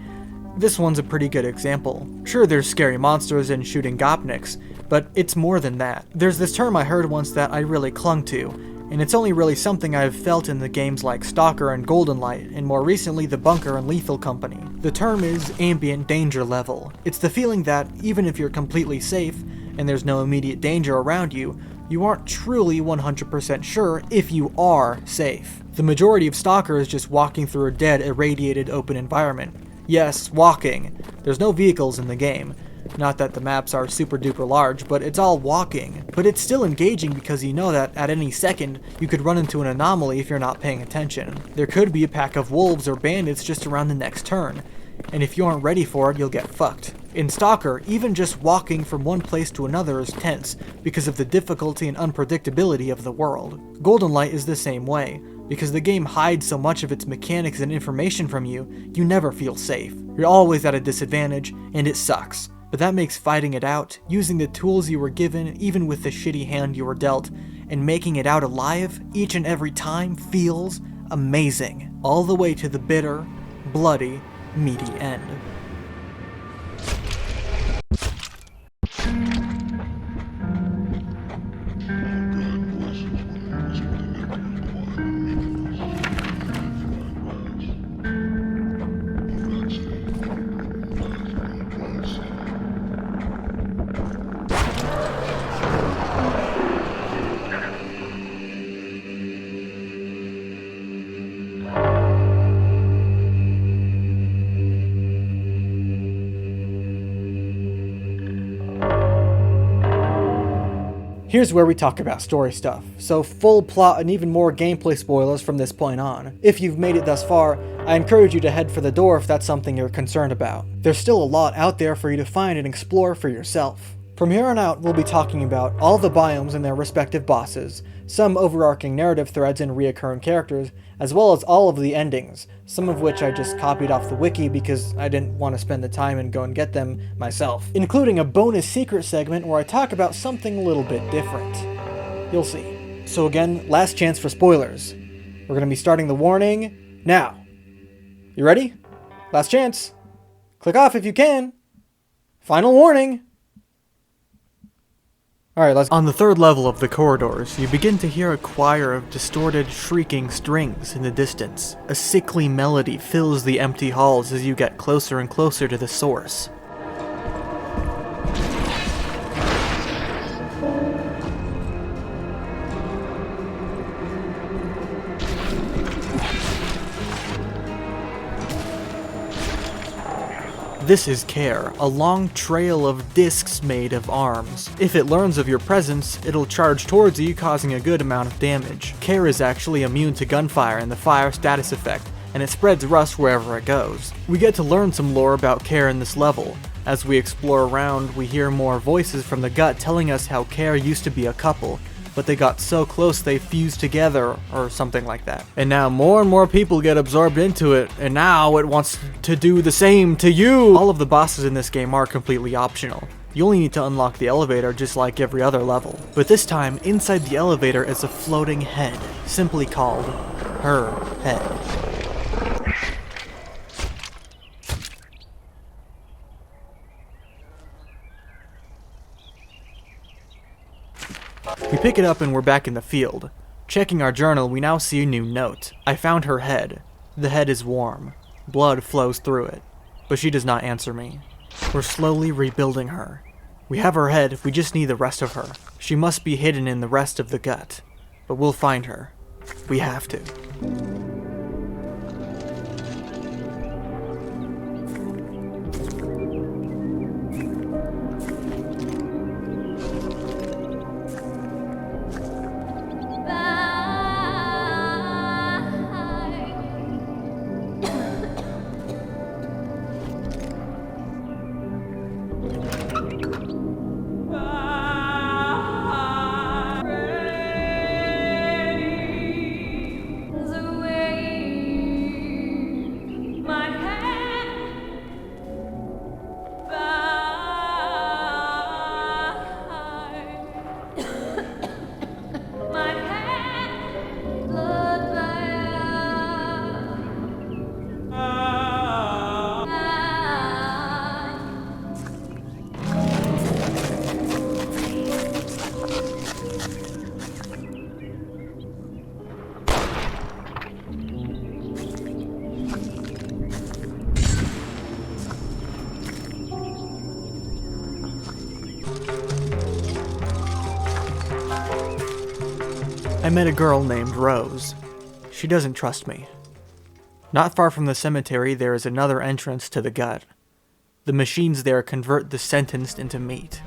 this one's a pretty good example. Sure, there's scary monsters and shooting gopniks, but it's more than that. There's this term I heard once that I really clung to, and it's only really something I've felt in the games like Stalker and Golden Light, and more recently The Bunker and Lethal Company. The term is ambient danger level. It's the feeling that even if you're completely safe, and there's no immediate danger around you, you aren't truly 100% sure if you are safe. The majority of Stalker is just walking through a dead, irradiated open environment. Yes, walking. There's no vehicles in the game. Not that the maps are super duper large, but it's all walking. But it's still engaging because you know that at any second, you could run into an anomaly if you're not paying attention. There could be a pack of wolves or bandits just around the next turn, and if you aren't ready for it, you'll get fucked. In Stalker, even just walking from one place to another is tense because of the difficulty and unpredictability of the world. Golden Light is the same way. Because the game hides so much of its mechanics and information from you, you never feel safe. You're always at a disadvantage, and it sucks. But that makes fighting it out, using the tools you were given, even with the shitty hand you were dealt, and making it out alive each and every time feels amazing. All the way to the bitter, bloody, meaty end. Here's where we talk about story stuff, so full plot and even more gameplay spoilers from this point on. If you've made it thus far, I encourage you to head for the door if that's something you're concerned about. There's still a lot out there for you to find and explore for yourself. From here on out, we'll be talking about all the biomes and their respective bosses, some overarching narrative threads and reoccurring characters, as well as all of the endings, some of which I just copied off the wiki because I didn't want to spend the time and go and get them myself, including a bonus secret segment where I talk about something a little bit different. You'll see. So again, last chance for spoilers. We're going to be starting the warning now. You ready? Last chance. Click off if you can. Final warning. Alright, let's... On the third level of the corridors, you begin to hear a choir of distorted, shrieking strings in the distance. A sickly melody fills the empty halls as you get closer and closer to the source. This is Care, a long trail of discs made of arms. If it learns of your presence, it'll charge towards you, causing a good amount of damage. Care is actually immune to gunfire and the fire status effect, and it spreads rust wherever it goes. We get to learn some lore about Care in this level. As we explore around, we hear more voices from the gut telling us how Care used to be a couple, but they got so close they fused together, or something like that. And now more and more people get absorbed into it, and now it wants to do the same to you! All of the bosses in this game are completely optional. You only need to unlock the elevator just like every other level. But this time, inside the elevator is a floating head, simply called her head. We pick it up and we're back in the field. Checking our journal, we now see a new note. I found her head. The head is warm. Blood flows through it. But she does not answer me. We're slowly rebuilding her. We have her head, we just need the rest of her. She must be hidden in the rest of the gut. But we'll find her. We have to. I met a girl named Rose. She doesn't trust me. Not far from the cemetery, there is another entrance to the gut. The machines there convert the sentenced into meat.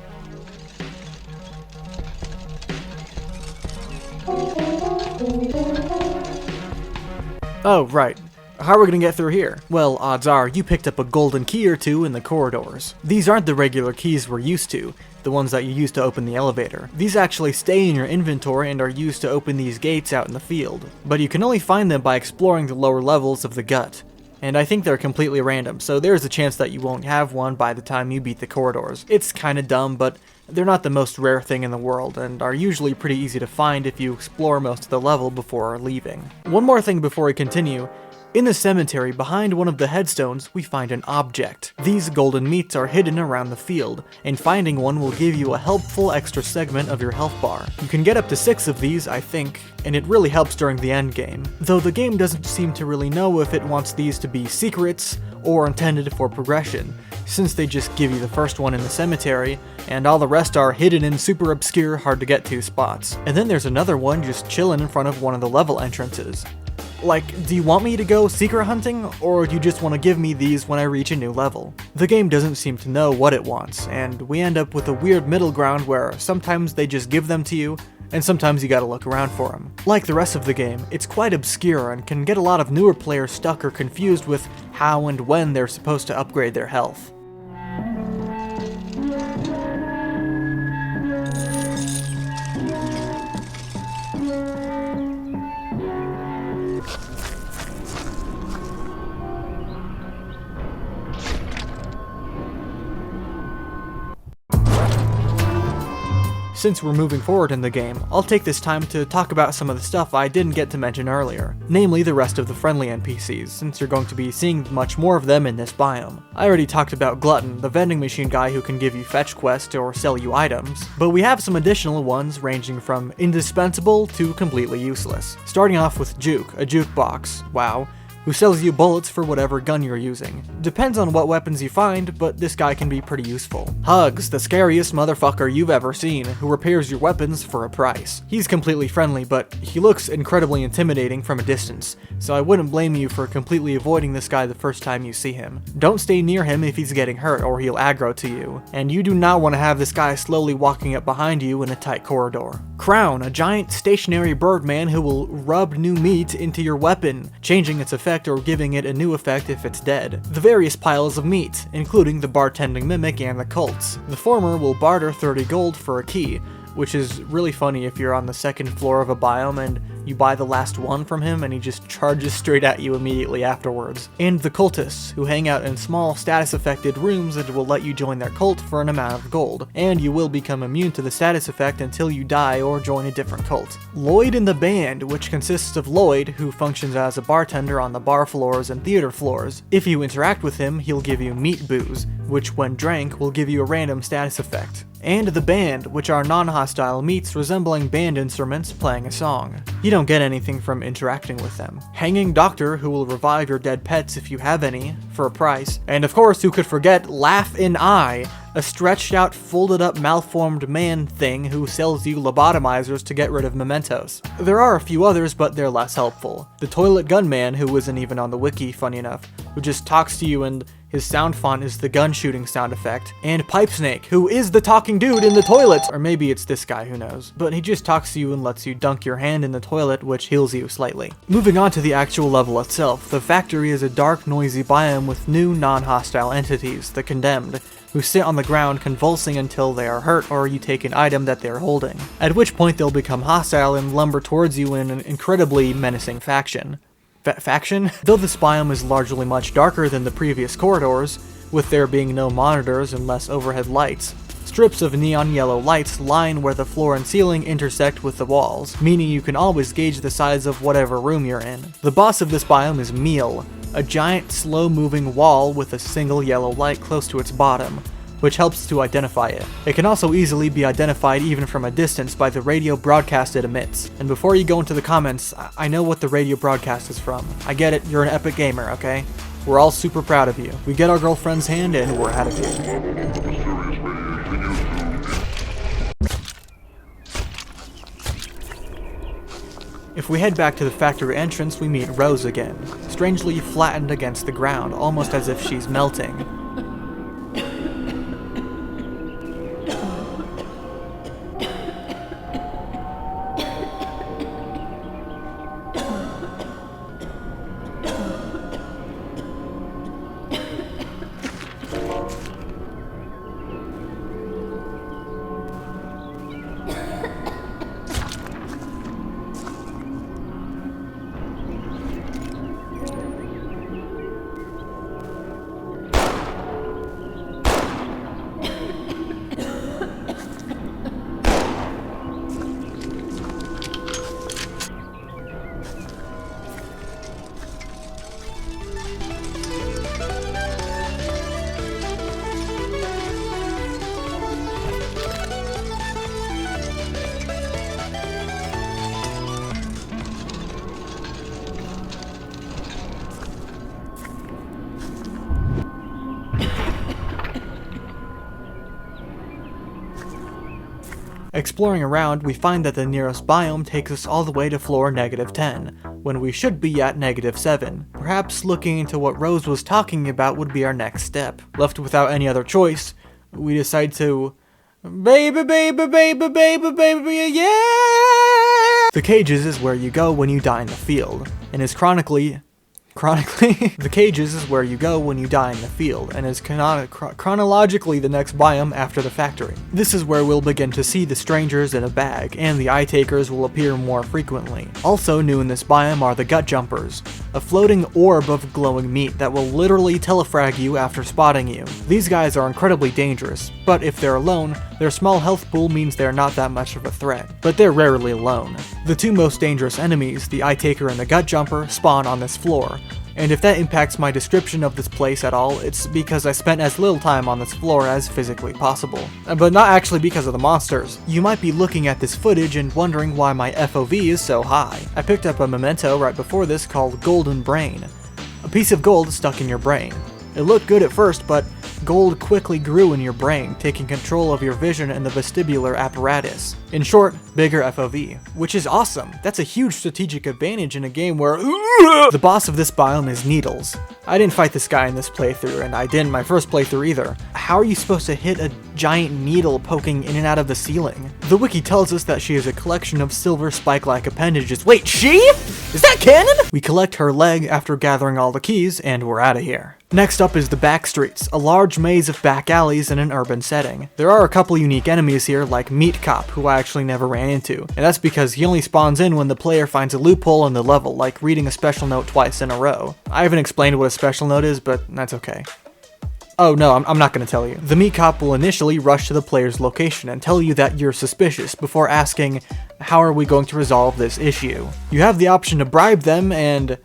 Oh, right. How are we gonna get through here? Well, odds are you picked up a golden key or two in the corridors. These aren't the regular keys we're used to, the ones that you use to open the elevator. These actually stay in your inventory and are used to open these gates out in the field. But you can only find them by exploring the lower levels of the gut. And I think they're completely random, so there's a chance that you won't have one by the time you beat the corridors. It's kinda dumb, but they're not the most rare thing in the world, and are usually pretty easy to find if you explore most of the level before leaving. One more thing before we continue. In the cemetery, behind one of the headstones, we find an object. These golden meats are hidden around the field, and finding one will give you a helpful extra segment of your health bar. You can get up to 6 of these, I think, and it really helps during the endgame. Though the game doesn't seem to really know if it wants these to be secrets or intended for progression, since they just give you the first one in the cemetery, and all the rest are hidden in super obscure, hard to get to spots. And then there's another one just chilling in front of one of the level entrances. Like, do you want me to go secret hunting, or do you just want to give me these when I reach a new level? The game doesn't seem to know what it wants, and we end up with a weird middle ground where sometimes they just give them to you, and sometimes you gotta look around for them. Like the rest of the game, it's quite obscure and can get a lot of newer players stuck or confused with how and when they're supposed to upgrade their health. Since we're moving forward in the game, I'll take this time to talk about some of the stuff I didn't get to mention earlier, namely the rest of the friendly NPCs, since you're going to be seeing much more of them in this biome. I already talked about Glutton, the vending machine guy who can give you fetch quests or sell you items, but we have some additional ones ranging from indispensable to completely useless. Starting off with Juke, a jukebox, wow, who sells you bullets for whatever gun you're using. Depends on what weapons you find, but this guy can be pretty useful. Hugs, the scariest motherfucker you've ever seen, who repairs your weapons for a price. He's completely friendly, but he looks incredibly intimidating from a distance, so I wouldn't blame you for completely avoiding this guy the first time you see him. Don't stay near him if he's getting hurt or he'll aggro to you, and you do not want to have this guy slowly walking up behind you in a tight corridor. Crown, a giant stationary birdman who will rub new meat into your weapon, changing its effect or giving it a new effect if it's dead. The various piles of meat, including the bartending mimic and the cults. The former will barter 30 gold for a key, which is really funny if you're on the second floor of a biome and you buy the last one from him and he just charges straight at you immediately afterwards. And the cultists, who hang out in small status-affected rooms that will let you join their cult for an amount of gold, and you will become immune to the status effect until you die or join a different cult. Lloyd in the Band, which consists of Lloyd, who functions as a bartender on the bar floors and theater floors. If you interact with him, he'll give you meat booze, which when drank will give you a random status effect. And the Band, which are non-hostile meats resembling band instruments playing a song. You don't get anything from interacting with them. Hanging Doctor, who will revive your dead pets if you have any, for a price. And of course, who could forget Laugh in Eye, a stretched out, folded up, malformed man thing who sells you lobotomizers to get rid of mementos. There are a few others, but they're less helpful. The Toilet Gunman, who isn't even on the wiki, funny enough, who just talks to you and his sound font is the gun shooting sound effect. And Pipe Snake, who is the talking dude in the toilet! Or maybe it's this guy, who knows. But he just talks to you and lets you dunk your hand in the toilet, which heals you slightly. Moving on to the actual level itself, the factory is a dark, noisy biome with new non-hostile entities, the Condemned, who sit on the ground convulsing until they are hurt or you take an item that they're holding, at which point they'll become hostile and lumber towards you in an incredibly menacing faction. Faction? Though this biome is largely much darker than the previous corridors, with there being no monitors and less overhead lights, strips of neon yellow lights line where the floor and ceiling intersect with the walls, meaning you can always gauge the size of whatever room you're in. The boss of this biome is Meal, a giant slow-moving wall with a single yellow light close to its bottom, which helps to identify it. It can also easily be identified even from a distance by the radio broadcast it emits. And before you go into the comments, I know what the radio broadcast is from. I get it, you're an epic gamer, okay? We're all super proud of you. We get our girlfriend's hand and we're out of here. If we head back to the factory entrance, we meet Rose again, strangely flattened against the ground, almost as if she's melting. Exploring around, we find that the nearest biome takes us all the way to floor -10, when we should be at -7. Perhaps looking into what Rose was talking about would be our next step. Left without any other choice, we decide to... Baby, baby, baby, baby, baby, yeah! The cages is where you go when you die in the field, and is the cages is where you go when you die in the field, and is chronologically the next biome after the factory. This is where we'll begin to see the strangers in a bag, and the eye takers will appear more frequently. Also new in this biome are the gut jumpers, a floating orb of glowing meat that will literally telefrag you after spotting you. These guys are incredibly dangerous, but if they're alone, their small health pool means they're not that much of a threat, but they're rarely alone. The two most dangerous enemies, the eye taker and the gut jumper, spawn on this floor, and if that impacts my description of this place at all, it's because I spent as little time on this floor as physically possible. But not actually because of the monsters. You might be looking at this footage and wondering why my FOV is so high. I picked up a memento right before this called Golden Brain, a piece of gold stuck in your brain. It looked good at first, but gold quickly grew in your brain, taking control of your vision and the vestibular apparatus. In short, bigger FOV, which is awesome. That's a huge strategic advantage in a game where the boss of this biome is Needles. I didn't fight this guy in this playthrough, and I didn't my first playthrough either. How are you supposed to hit a giant needle poking in and out of the ceiling? The wiki tells us that she is a collection of silver spike-like appendages. Wait, she? Is that canon? We collect her leg after gathering all the keys, and we're out of here. Next up is the back streets, a large maze of back alleys in an urban setting. There are a couple unique enemies here, like Meat Cop, who I actually never ran into, and that's because he only spawns in when the player finds a loophole in the level, like reading a special note twice in a row. I haven't explained what a special note is, but that's okay. Oh no, I'm not gonna tell you. The Meat Cop will initially rush to the player's location and tell you that you're suspicious before asking, how are we going to resolve this issue? You have the option to bribe them and...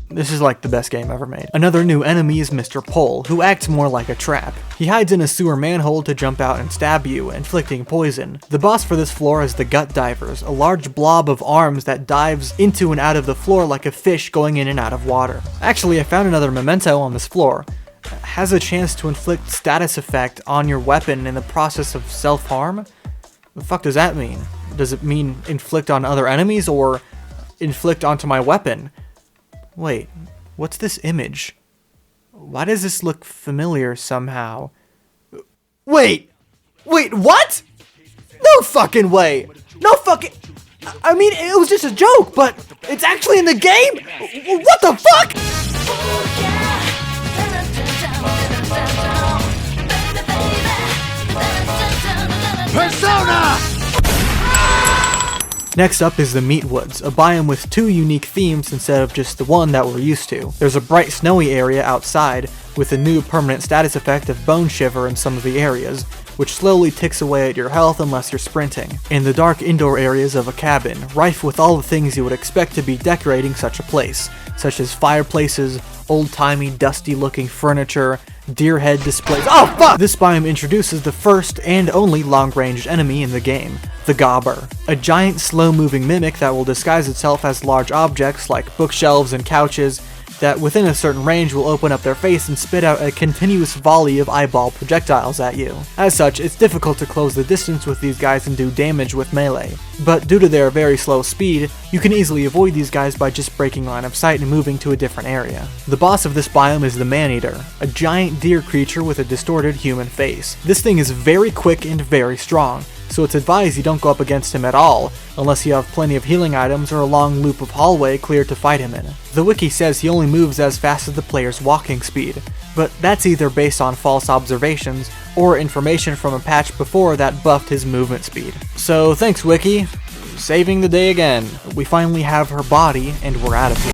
This is like the best game ever made. Another new enemy is Mr. Pole, who acts more like a trap. He hides in a sewer manhole to jump out and stab you, inflicting poison. The boss for this floor is the Gut Divers, a large blob of arms that dives into and out of the floor like a fish going in and out of water. Actually, I found another memento on this floor. It has a chance to inflict status effect on your weapon in the process of self-harm? The fuck does that mean? Does it mean inflict on other enemies, or inflict onto my weapon? Wait, what's this image? Why does this look familiar somehow? Wait, what? No fucking way! No fucking... I mean, it was just a joke, but it's actually in the game? What the fuck? Persona! Next up is the Meat Woods, a biome with two unique themes instead of just the one that we're used to. There's a bright snowy area outside, with a new permanent status effect of Bone Shiver in some of the areas, which slowly ticks away at your health unless you're sprinting. In the dark indoor areas of a cabin, rife with all the things you would expect to be decorating such a place, such as fireplaces, old-timey, dusty-looking furniture, deer head displays. Oh fuck! This biome introduces the first and only long-ranged enemy in the game, the Gobber, a giant slow-moving mimic that will disguise itself as large objects like bookshelves and couches that within a certain range will open up their face and spit out a continuous volley of eyeball projectiles at you. As such, it's difficult to close the distance with these guys and do damage with melee, but due to their very slow speed, you can easily avoid these guys by just breaking line of sight and moving to a different area. The boss of this biome is the Man-Eater, a giant deer creature with a distorted human face. This thing is very quick and very strong, so it's advised you don't go up against him at all, unless you have plenty of healing items or a long loop of hallway clear to fight him in. The wiki says he only moves as fast as the player's walking speed, but that's either based on false observations or information from a patch before that buffed his movement speed. So thanks wiki, saving the day again. We finally have her body and we're out of here.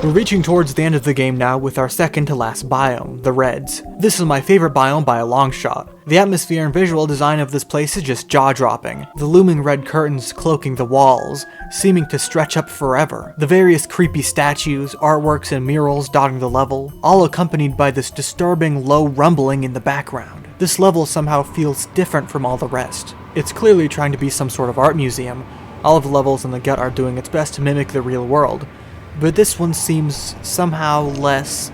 We're reaching towards the end of the game now with our second to last biome, the Reds. This is my favorite biome by a long shot. The atmosphere and visual design of this place is just jaw-dropping. The looming red curtains cloaking the walls, seeming to stretch up forever. The various creepy statues, artworks, and murals dotting the level, all accompanied by this disturbing low rumbling in the background. This level somehow feels different from all the rest. It's clearly trying to be some sort of art museum. All of the levels in the gut are doing its best to mimic the real world, but this one seems somehow less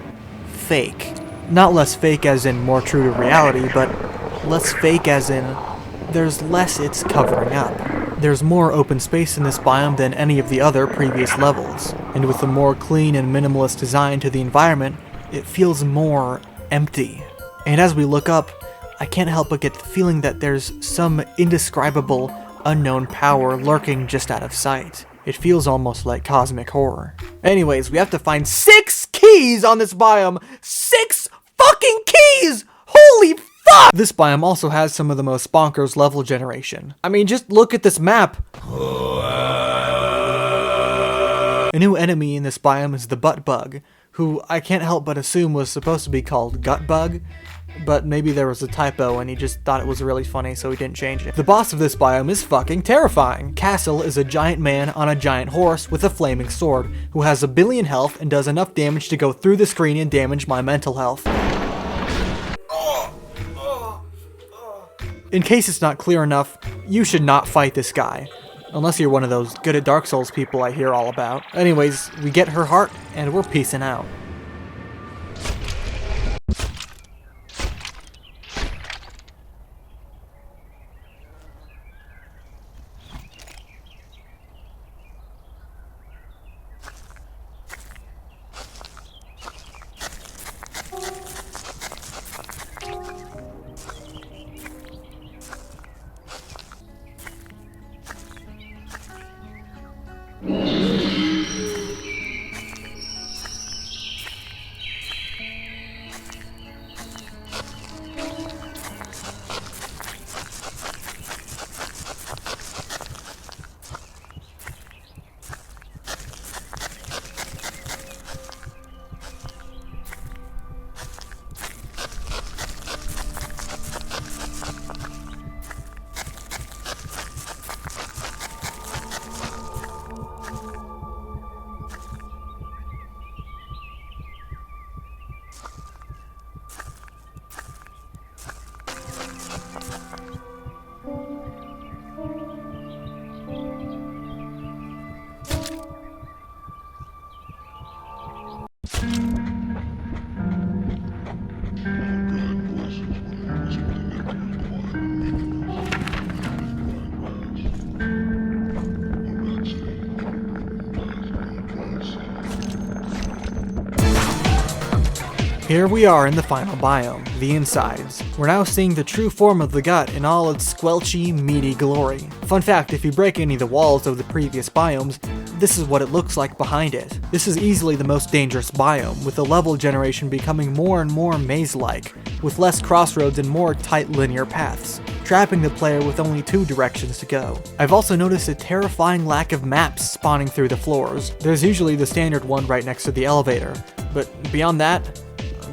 fake. Not less fake as in more true to reality, but less fake as in there's less it's covering up. There's more open space in this biome than any of the other previous levels, and with a more clean and minimalist design to the environment, it feels more empty. And as we look up, I can't help but get the feeling that there's some indescribable, unknown power lurking just out of sight. It feels almost like cosmic horror. Anyways, we have to find 6 keys on this biome! 6 fucking keys! Holy fuck! This biome also has some of the most bonkers level generation. I mean, just look at this map. A new enemy in this biome is the butt bug, who I can't help but assume was supposed to be called gut bug, but maybe there was a typo and he just thought it was really funny so he didn't change it. The boss of this biome is fucking terrifying. Castle is a giant man on a giant horse with a flaming sword, who has 1 billion health and does enough damage to go through the screen and damage my mental health. In case it's not clear enough, you should not fight this guy. Unless you're one of those good at Dark Souls people I hear all about. Anyways, we get her heart and we're peacing out. Here we are in the final biome, the insides. We're now seeing the true form of the gut in all its squelchy, meaty glory. Fun fact, if you break any of the walls of the previous biomes, this is what it looks like behind it. This is easily the most dangerous biome, with the level generation becoming more and more maze-like, with less crossroads and more tight linear paths, trapping the player with only 2 directions to go. I've also noticed a terrifying lack of maps spawning through the floors. There's usually the standard one right next to the elevator, but beyond that,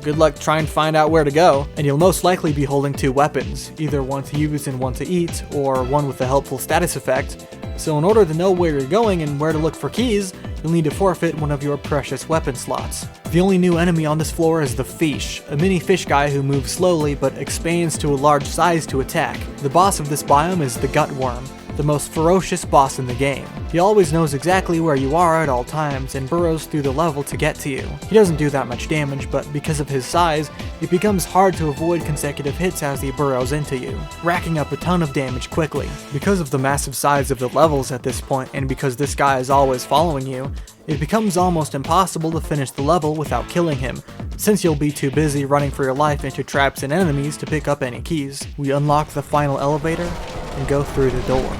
good luck trying to find out where to go, and you'll most likely be holding 2 weapons, either one to use and one to eat, or one with a helpful status effect. So in order to know where you're going and where to look for keys, you'll need to forfeit one of your precious weapon slots. The only new enemy on this floor is the Fish, a mini fish guy who moves slowly but expands to a large size to attack. The boss of this biome is the Gut Worm, the most ferocious boss in the game. He always knows exactly where you are at all times and burrows through the level to get to you. He doesn't do that much damage, but because of his size, it becomes hard to avoid consecutive hits as he burrows into you, racking up a ton of damage quickly. Because of the massive size of the levels at this point, and because this guy is always following you, it becomes almost impossible to finish the level without killing him, since you'll be too busy running for your life into traps and enemies to pick up any keys. We unlock the final elevator and go through the door.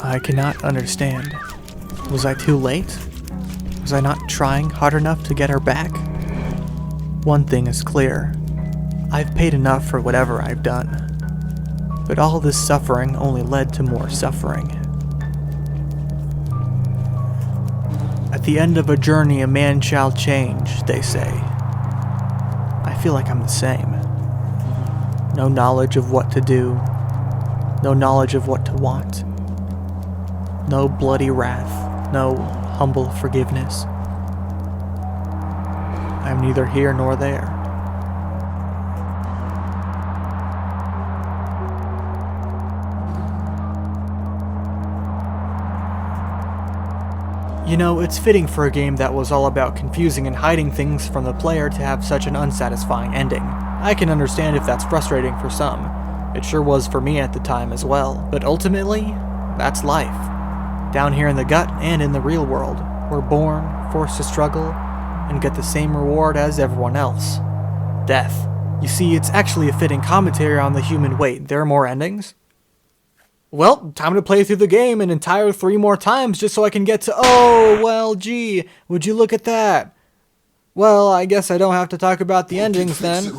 I cannot understand. Was I too late? Was I not trying hard enough to get her back? One thing is clear. I've paid enough for whatever I've done. But all this suffering only led to more suffering. At the end of a journey, a man shall change, they say. I feel like I'm the same. No knowledge of what to do. No knowledge of what to want. No bloody wrath. No humble forgiveness. I'm neither here nor there. You know, it's fitting for a game that was all about confusing and hiding things from the player to have such an unsatisfying ending. I can understand if that's frustrating for some. It sure was for me at the time as well. But ultimately, that's life. Down here in the gut and in the real world, we're born, forced to struggle, and get the same reward as everyone else. Death. You see, it's actually a fitting commentary on the human weight. There are more endings? Well, time to play through the game an entire 3 more times just so I can get to— oh, well, gee, would you look at that? Well, I guess I don't have to talk about the endings then.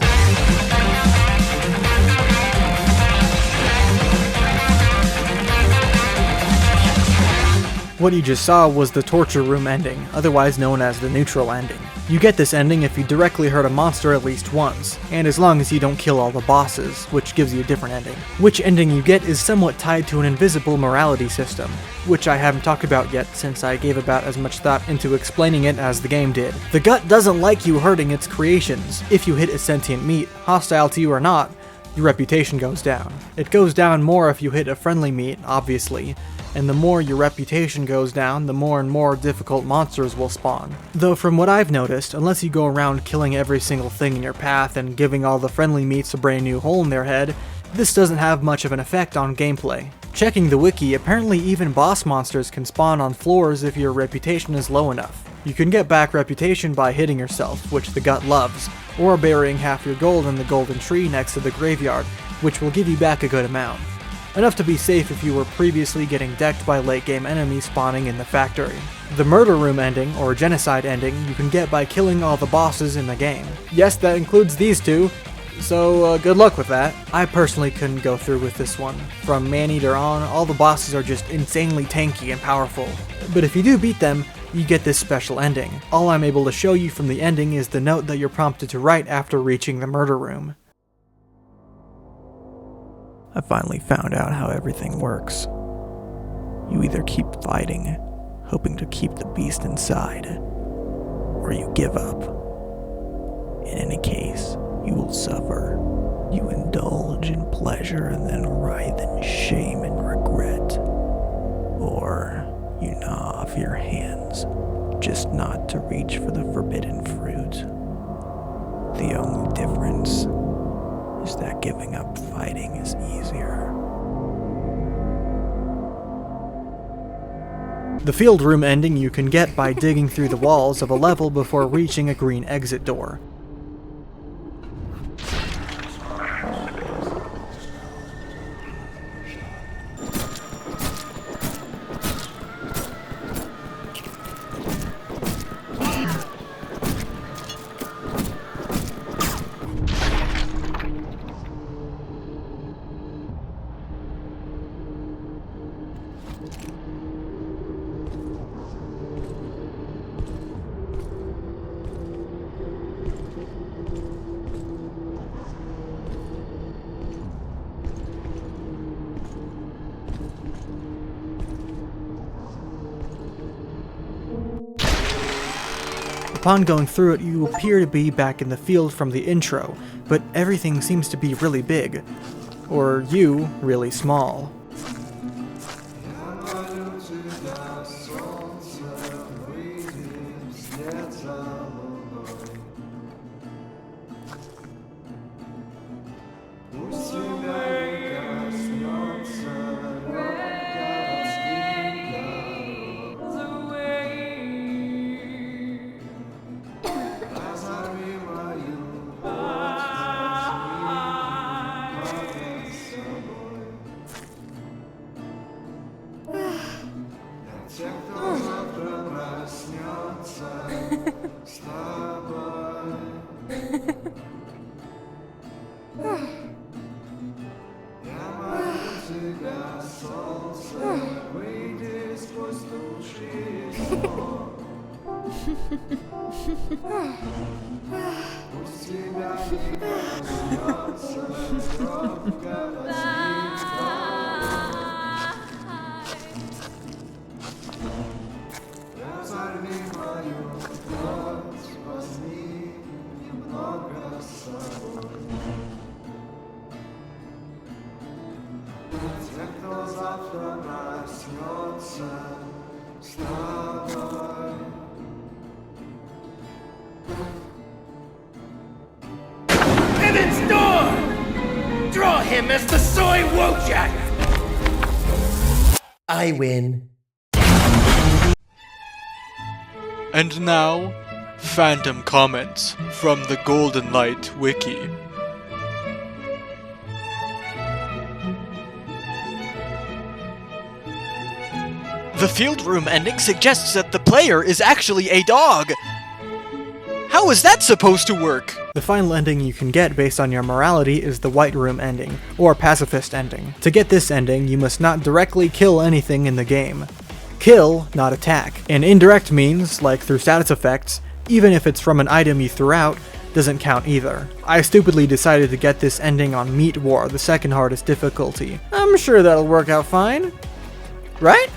What you just saw was the torture room ending, otherwise known as the neutral ending. You get this ending if you directly hurt a monster at least once, and as long as you don't kill all the bosses, which gives you a different ending. Which ending you get is somewhat tied to an invisible morality system, which I haven't talked about yet since I gave about as much thought into explaining it as the game did. The gut doesn't like you hurting its creations. If you hit a sentient meat, hostile to you or not, your reputation goes down. It goes down more if you hit a friendly meat, obviously, and the more your reputation goes down, the more and more difficult monsters will spawn. Though from what I've noticed, unless you go around killing every single thing in your path and giving all the friendly meats a brand new hole in their head, this doesn't have much of an effect on gameplay. Checking the wiki, apparently even boss monsters can spawn on floors if your reputation is low enough. You can get back reputation by hitting yourself, which the gut loves, or burying half your gold in the golden tree next to the graveyard, which will give you back a good amount. Enough to be safe if you were previously getting decked by late game enemies spawning in the factory. The murder room ending, or genocide ending, you can get by killing all the bosses in the game. Yes, that includes these two, so good luck with that. I personally couldn't go through with this one. From Maneater on, all the bosses are just insanely tanky and powerful. But if you do beat them, you get this special ending. All I'm able to show you from the ending is the note that you're prompted to write after reaching the murder room. I finally found out how everything works. You either keep fighting, hoping to keep the beast inside, or you give up. In any case, you will suffer. You indulge in pleasure and then writhe in shame and regret. Or you gnaw off your hands, just not to reach for the forbidden fruit. The only difference is that giving up fighting is easier. The field room ending you can get by digging through the walls of a level before reaching a green exit door. Upon going through it, you appear to be back in the field from the intro, but everything seems to be really big. Or you, really small. Heaven's door! Draw him as the soy Wojak! I win. And now, Phantom comments from the Golden Light Wiki. The field room ending suggests that the player is actually a dog. How is that supposed to work? The final ending you can get based on your morality is the White Room ending, or Pacifist ending. To get this ending, you must not directly kill anything in the game. Kill, not attack. And indirect means, like through status effects, even if it's from an item you threw out, doesn't count either. I stupidly decided to get this ending on Meat War, the second hardest difficulty. I'm sure that'll work out fine. Right?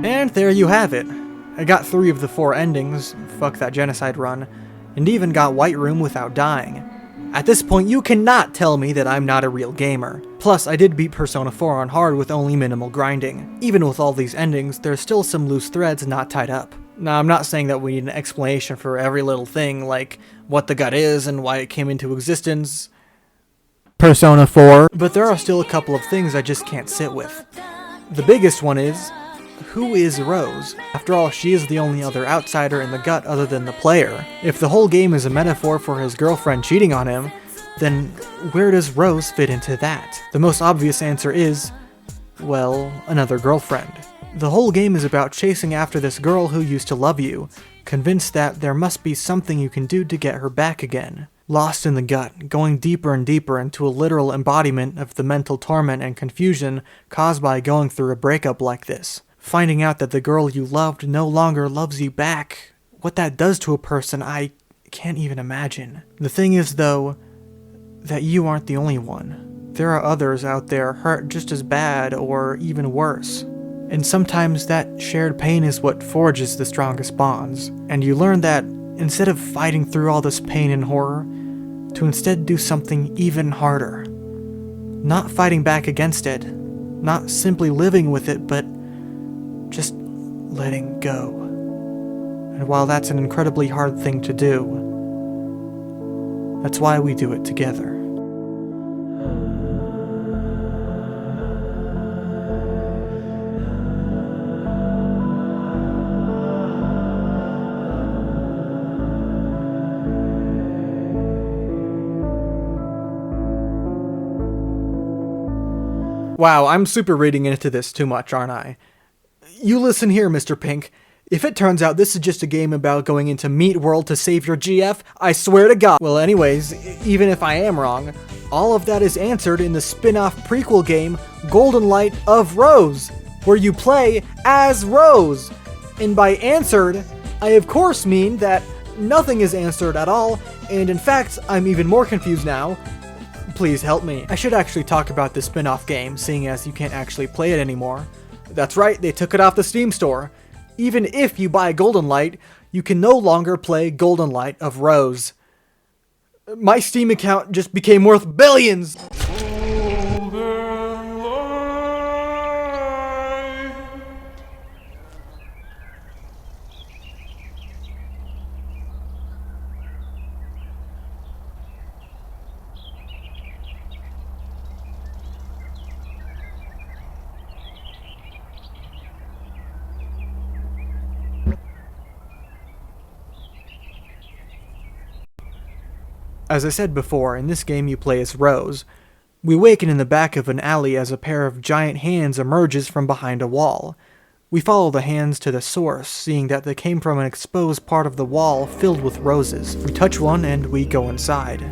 And there you have it. I got 3 of the 4 endings, fuck that genocide run, and even got White Room without dying. At this point, you cannot tell me that I'm not a real gamer. Plus, I did beat Persona 4 on hard with only minimal grinding. Even with all these endings, there's still some loose threads not tied up. Now, I'm not saying that we need an explanation for every little thing, like what the gut is and why it came into existence. Persona 4. But there are still a couple of things I just can't sit with. The biggest one is, who is Rose? After all, she is the only other outsider in the gut other than the player. If the whole game is a metaphor for his girlfriend cheating on him, then where does Rose fit into that? The most obvious answer is, well, another girlfriend. The whole game is about chasing after this girl who used to love you, convinced that there must be something you can do to get her back again. Lost in the gut, going deeper and deeper into a literal embodiment of the mental torment and confusion caused by going through a breakup like this. Finding out that the girl you loved no longer loves you back. What that does to a person, I can't even imagine. The thing is, though, that you aren't the only one. There are others out there hurt just as bad or even worse. And sometimes that shared pain is what forges the strongest bonds. And you learn that instead of fighting through all this pain and horror, to instead do something even harder. Not fighting back against it, not simply living with it, but just letting go. And while that's an incredibly hard thing to do, that's why we do it together. Wow, I'm super reading into this too much, aren't I? You listen here, Mr. Pink. If it turns out this is just a game about going into Meat World to save your GF, I swear to God. Well, anyways, even if I am wrong, all of that is answered in the spin-off prequel game, Golden Light of Rose, where you play as Rose. And by answered, I of course mean that nothing is answered at all, and in fact, I'm even more confused now. Please help me. I should actually talk about the spin-off game, seeing as you can't actually play it anymore. That's right, they took it off the Steam store. Even if you buy Golden Light, you can no longer play Golden Light of Rose. My Steam account just became worth billions! As I said before, in this game you play as Rose. We waken in the back of an alley as a pair of giant hands emerges from behind a wall. We follow the hands to the source, seeing that they came from an exposed part of the wall filled with roses. We touch one and we go inside.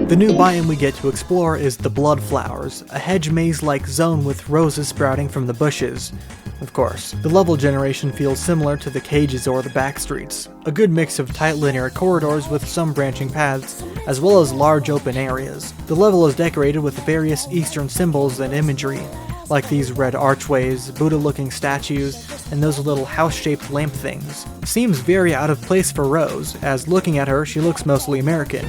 The new biome we get to explore is the Blood Flowers, a hedge maze-like zone with roses sprouting from the bushes. Of course, the level generation feels similar to the cages or the back streets, a good mix of tight linear corridors with some branching paths, as well as large open areas. The level is decorated with various Eastern symbols and imagery, like these red archways, Buddha-looking statues, and those little house-shaped lamp things. Seems very out of place for Rose, as looking at her she looks mostly American,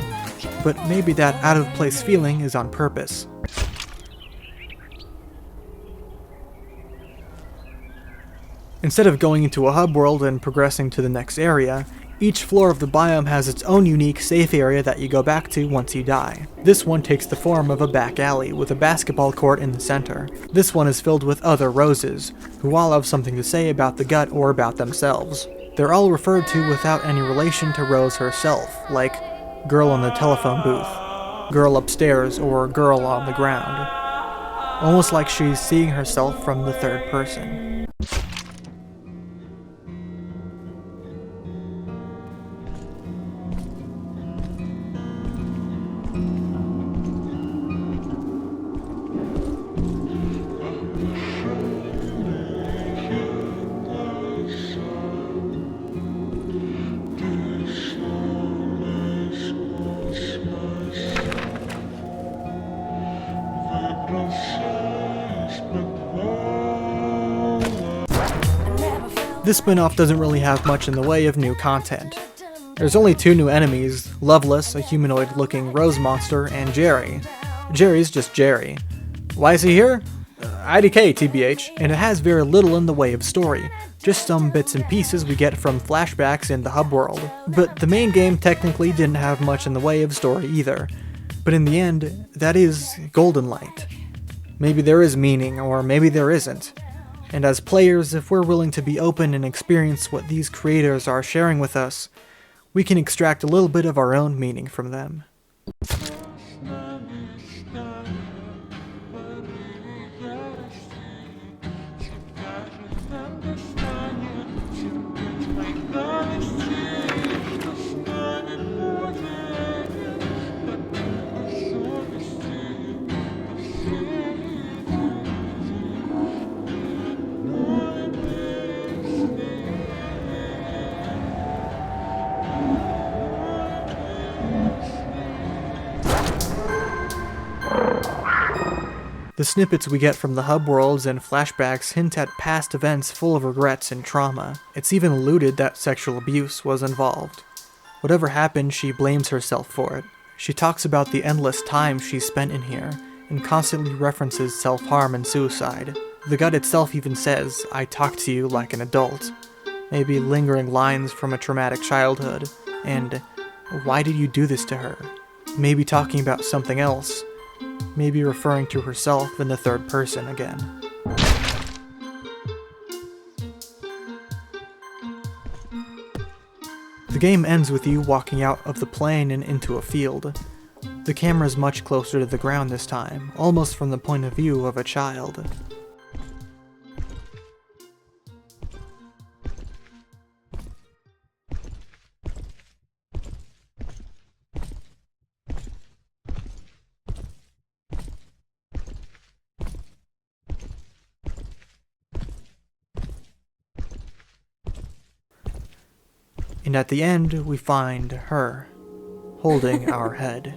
but maybe that out-of-place feeling is on purpose. Instead of going into a hub world and progressing to the next area, Each floor of the biome has its own unique safe area that you go back to once you die. This one takes the form of a back alley with a basketball court in the center. This one is filled with other roses, who all have something to say about the gut or about themselves. They're all referred to without any relation to Rose herself, like girl in the telephone booth, girl upstairs, or girl on the ground. Almost like she's seeing herself from the third person. This spin-off doesn't really have much in the way of new content. There's only 2 new enemies, Loveless, a humanoid-looking rose monster, and Jerry. Jerry's just Jerry. Why is he here? IDK, TBH, and it has very little in the way of story, just some bits and pieces we get from flashbacks in the hub world. But the main game technically didn't have much in the way of story either. But in the end, that is Golden Light. Maybe there is meaning, or maybe there isn't. And as players, if we're willing to be open and experience what these creators are sharing with us, we can extract a little bit of our own meaning from them. The snippets we get from the hub worlds and flashbacks hint at past events full of regrets and trauma. It's even alluded that sexual abuse was involved. Whatever happened, she blames herself for it. She talks about the endless time she spent in here, and constantly references self-harm and suicide. The gut itself even says, "I talk to you like an adult." Maybe lingering lines from a traumatic childhood, and "Why did you do this to her?" Maybe talking about something else. Maybe referring to herself in the third person again. The game ends with you walking out of the plane and into a field. The camera is much closer to the ground this time, almost from the point of view of a child. And at the end, we find her, holding our head.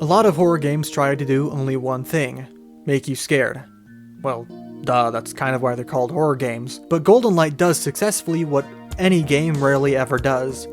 A lot of horror games try to do only one thing: make you scared. Well, duh, that's kind of why they're called horror games. But Golden Light does successfully what any game rarely ever does: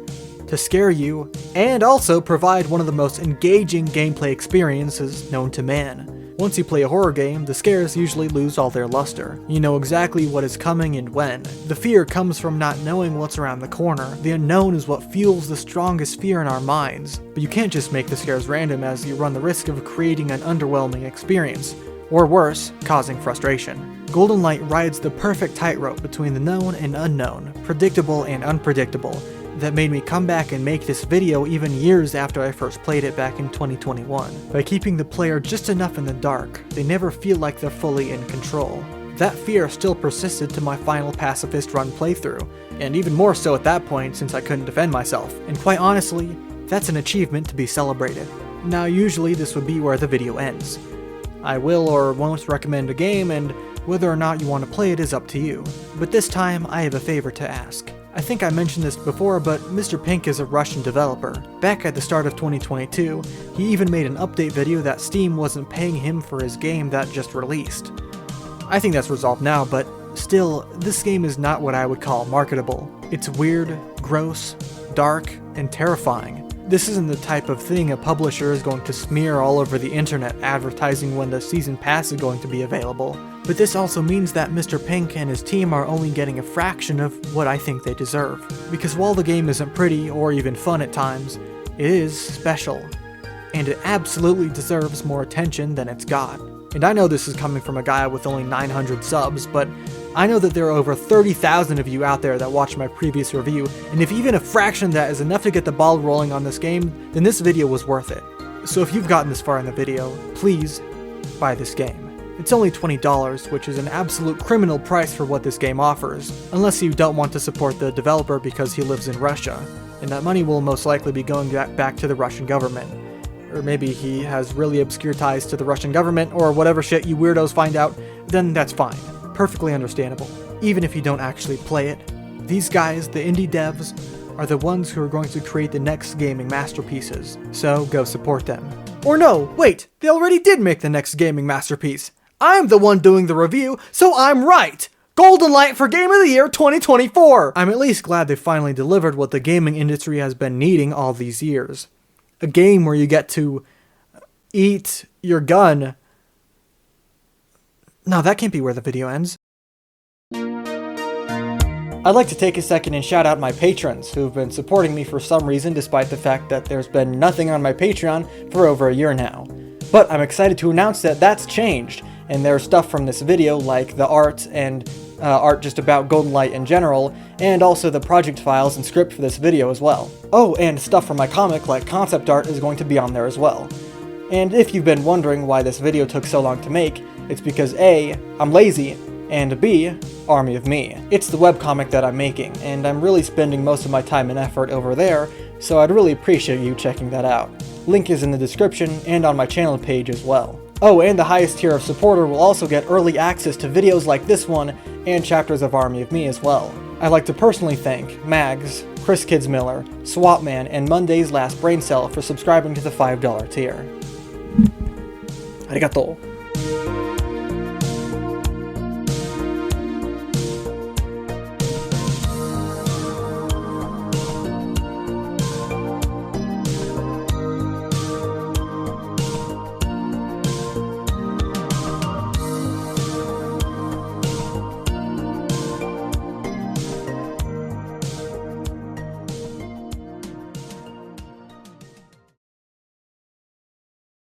to scare you, and also provide one of the most engaging gameplay experiences known to man. Once you play a horror game, the scares usually lose all their luster. You know exactly what is coming and when. The fear comes from not knowing what's around the corner. The unknown is what fuels the strongest fear in our minds. But you can't just make the scares random, as you run the risk of creating an underwhelming experience. Or worse, causing frustration. Golden Light rides the perfect tightrope between the known and unknown, predictable and unpredictable, that made me come back and make this video even years after I first played it back in 2021. By keeping the player just enough in the dark, they never feel like they're fully in control. That fear still persisted to my final pacifist run playthrough, and even more so at that point since I couldn't defend myself, and quite honestly, that's an achievement to be celebrated. Now usually this would be where the video ends. I will or won't recommend a game, and whether or not you want to play it is up to you. But this time, I have a favor to ask. I think I mentioned this before, but Mr. Pink is a Russian developer. Back at the start of 2022, he even made an update video that Steam wasn't paying him for his game that just released. I think that's resolved now, but still, this game is not what I would call marketable. It's weird, gross, dark, and terrifying. This isn't the type of thing a publisher is going to smear all over the internet advertising when the season pass is going to be available. But this also means that Mr. Pink and his team are only getting a fraction of what I think they deserve. Because while the game isn't pretty or even fun at times, it is special. And it absolutely deserves more attention than it's got. And I know this is coming from a guy with only 900 subs, but I know that there are over 30,000 of you out there that watched my previous review, and if even a fraction of that is enough to get the ball rolling on this game, then this video was worth it. So if you've gotten this far in the video, please buy this game. It's only $20, which is an absolute criminal price for what this game offers, unless you don't want to support the developer because he lives in Russia, and that money will most likely be going back to the Russian government. Or maybe he has really obscure ties to the Russian government, or whatever shit you weirdos find out, then that's fine. Perfectly understandable. Even if you don't actually play it. These guys, the indie devs, are the ones who are going to create the next gaming masterpieces, so go support them. Or no, wait, they already did make the next gaming masterpiece. I'm the one doing the review, so I'm right! Golden Light for Game of the Year 2024! I'm at least glad they finally delivered what the gaming industry has been needing all these years. A game where you get to eat your gun. No, that can't be where the video ends. I'd like to take a second and shout out my patrons who've been supporting me for some reason despite the fact that there's been nothing on my Patreon for over a year now. But I'm excited to announce that that's changed, and there's stuff from this video like the art and art just about Golden Light in general, and also the project files and script for this video as well. Oh, and stuff from my comic like concept art is going to be on there as well. And if you've been wondering why this video took so long to make, it's because A, I'm lazy, and B, Army of Me. It's the webcomic that I'm making, and I'm really spending most of my time and effort over there, so I'd really appreciate you checking that out. Link is in the description and on my channel page as well. Oh, and the highest tier of supporter will also get early access to videos like this one and chapters of Army of Me as well. I'd like to personally thank Mags, Chris Kidsmiller, Swapman, and Monday's Last Brain Cell for subscribing to the $5 tier. Arigato.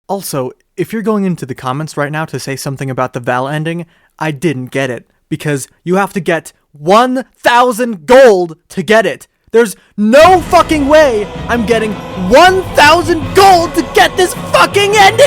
Also, if you're going into the comments right now to say something about the Val ending, I didn't get it, because you have to get 1,000 gold to get it. There's no fucking way I'm getting 1,000 gold to get this fucking ending!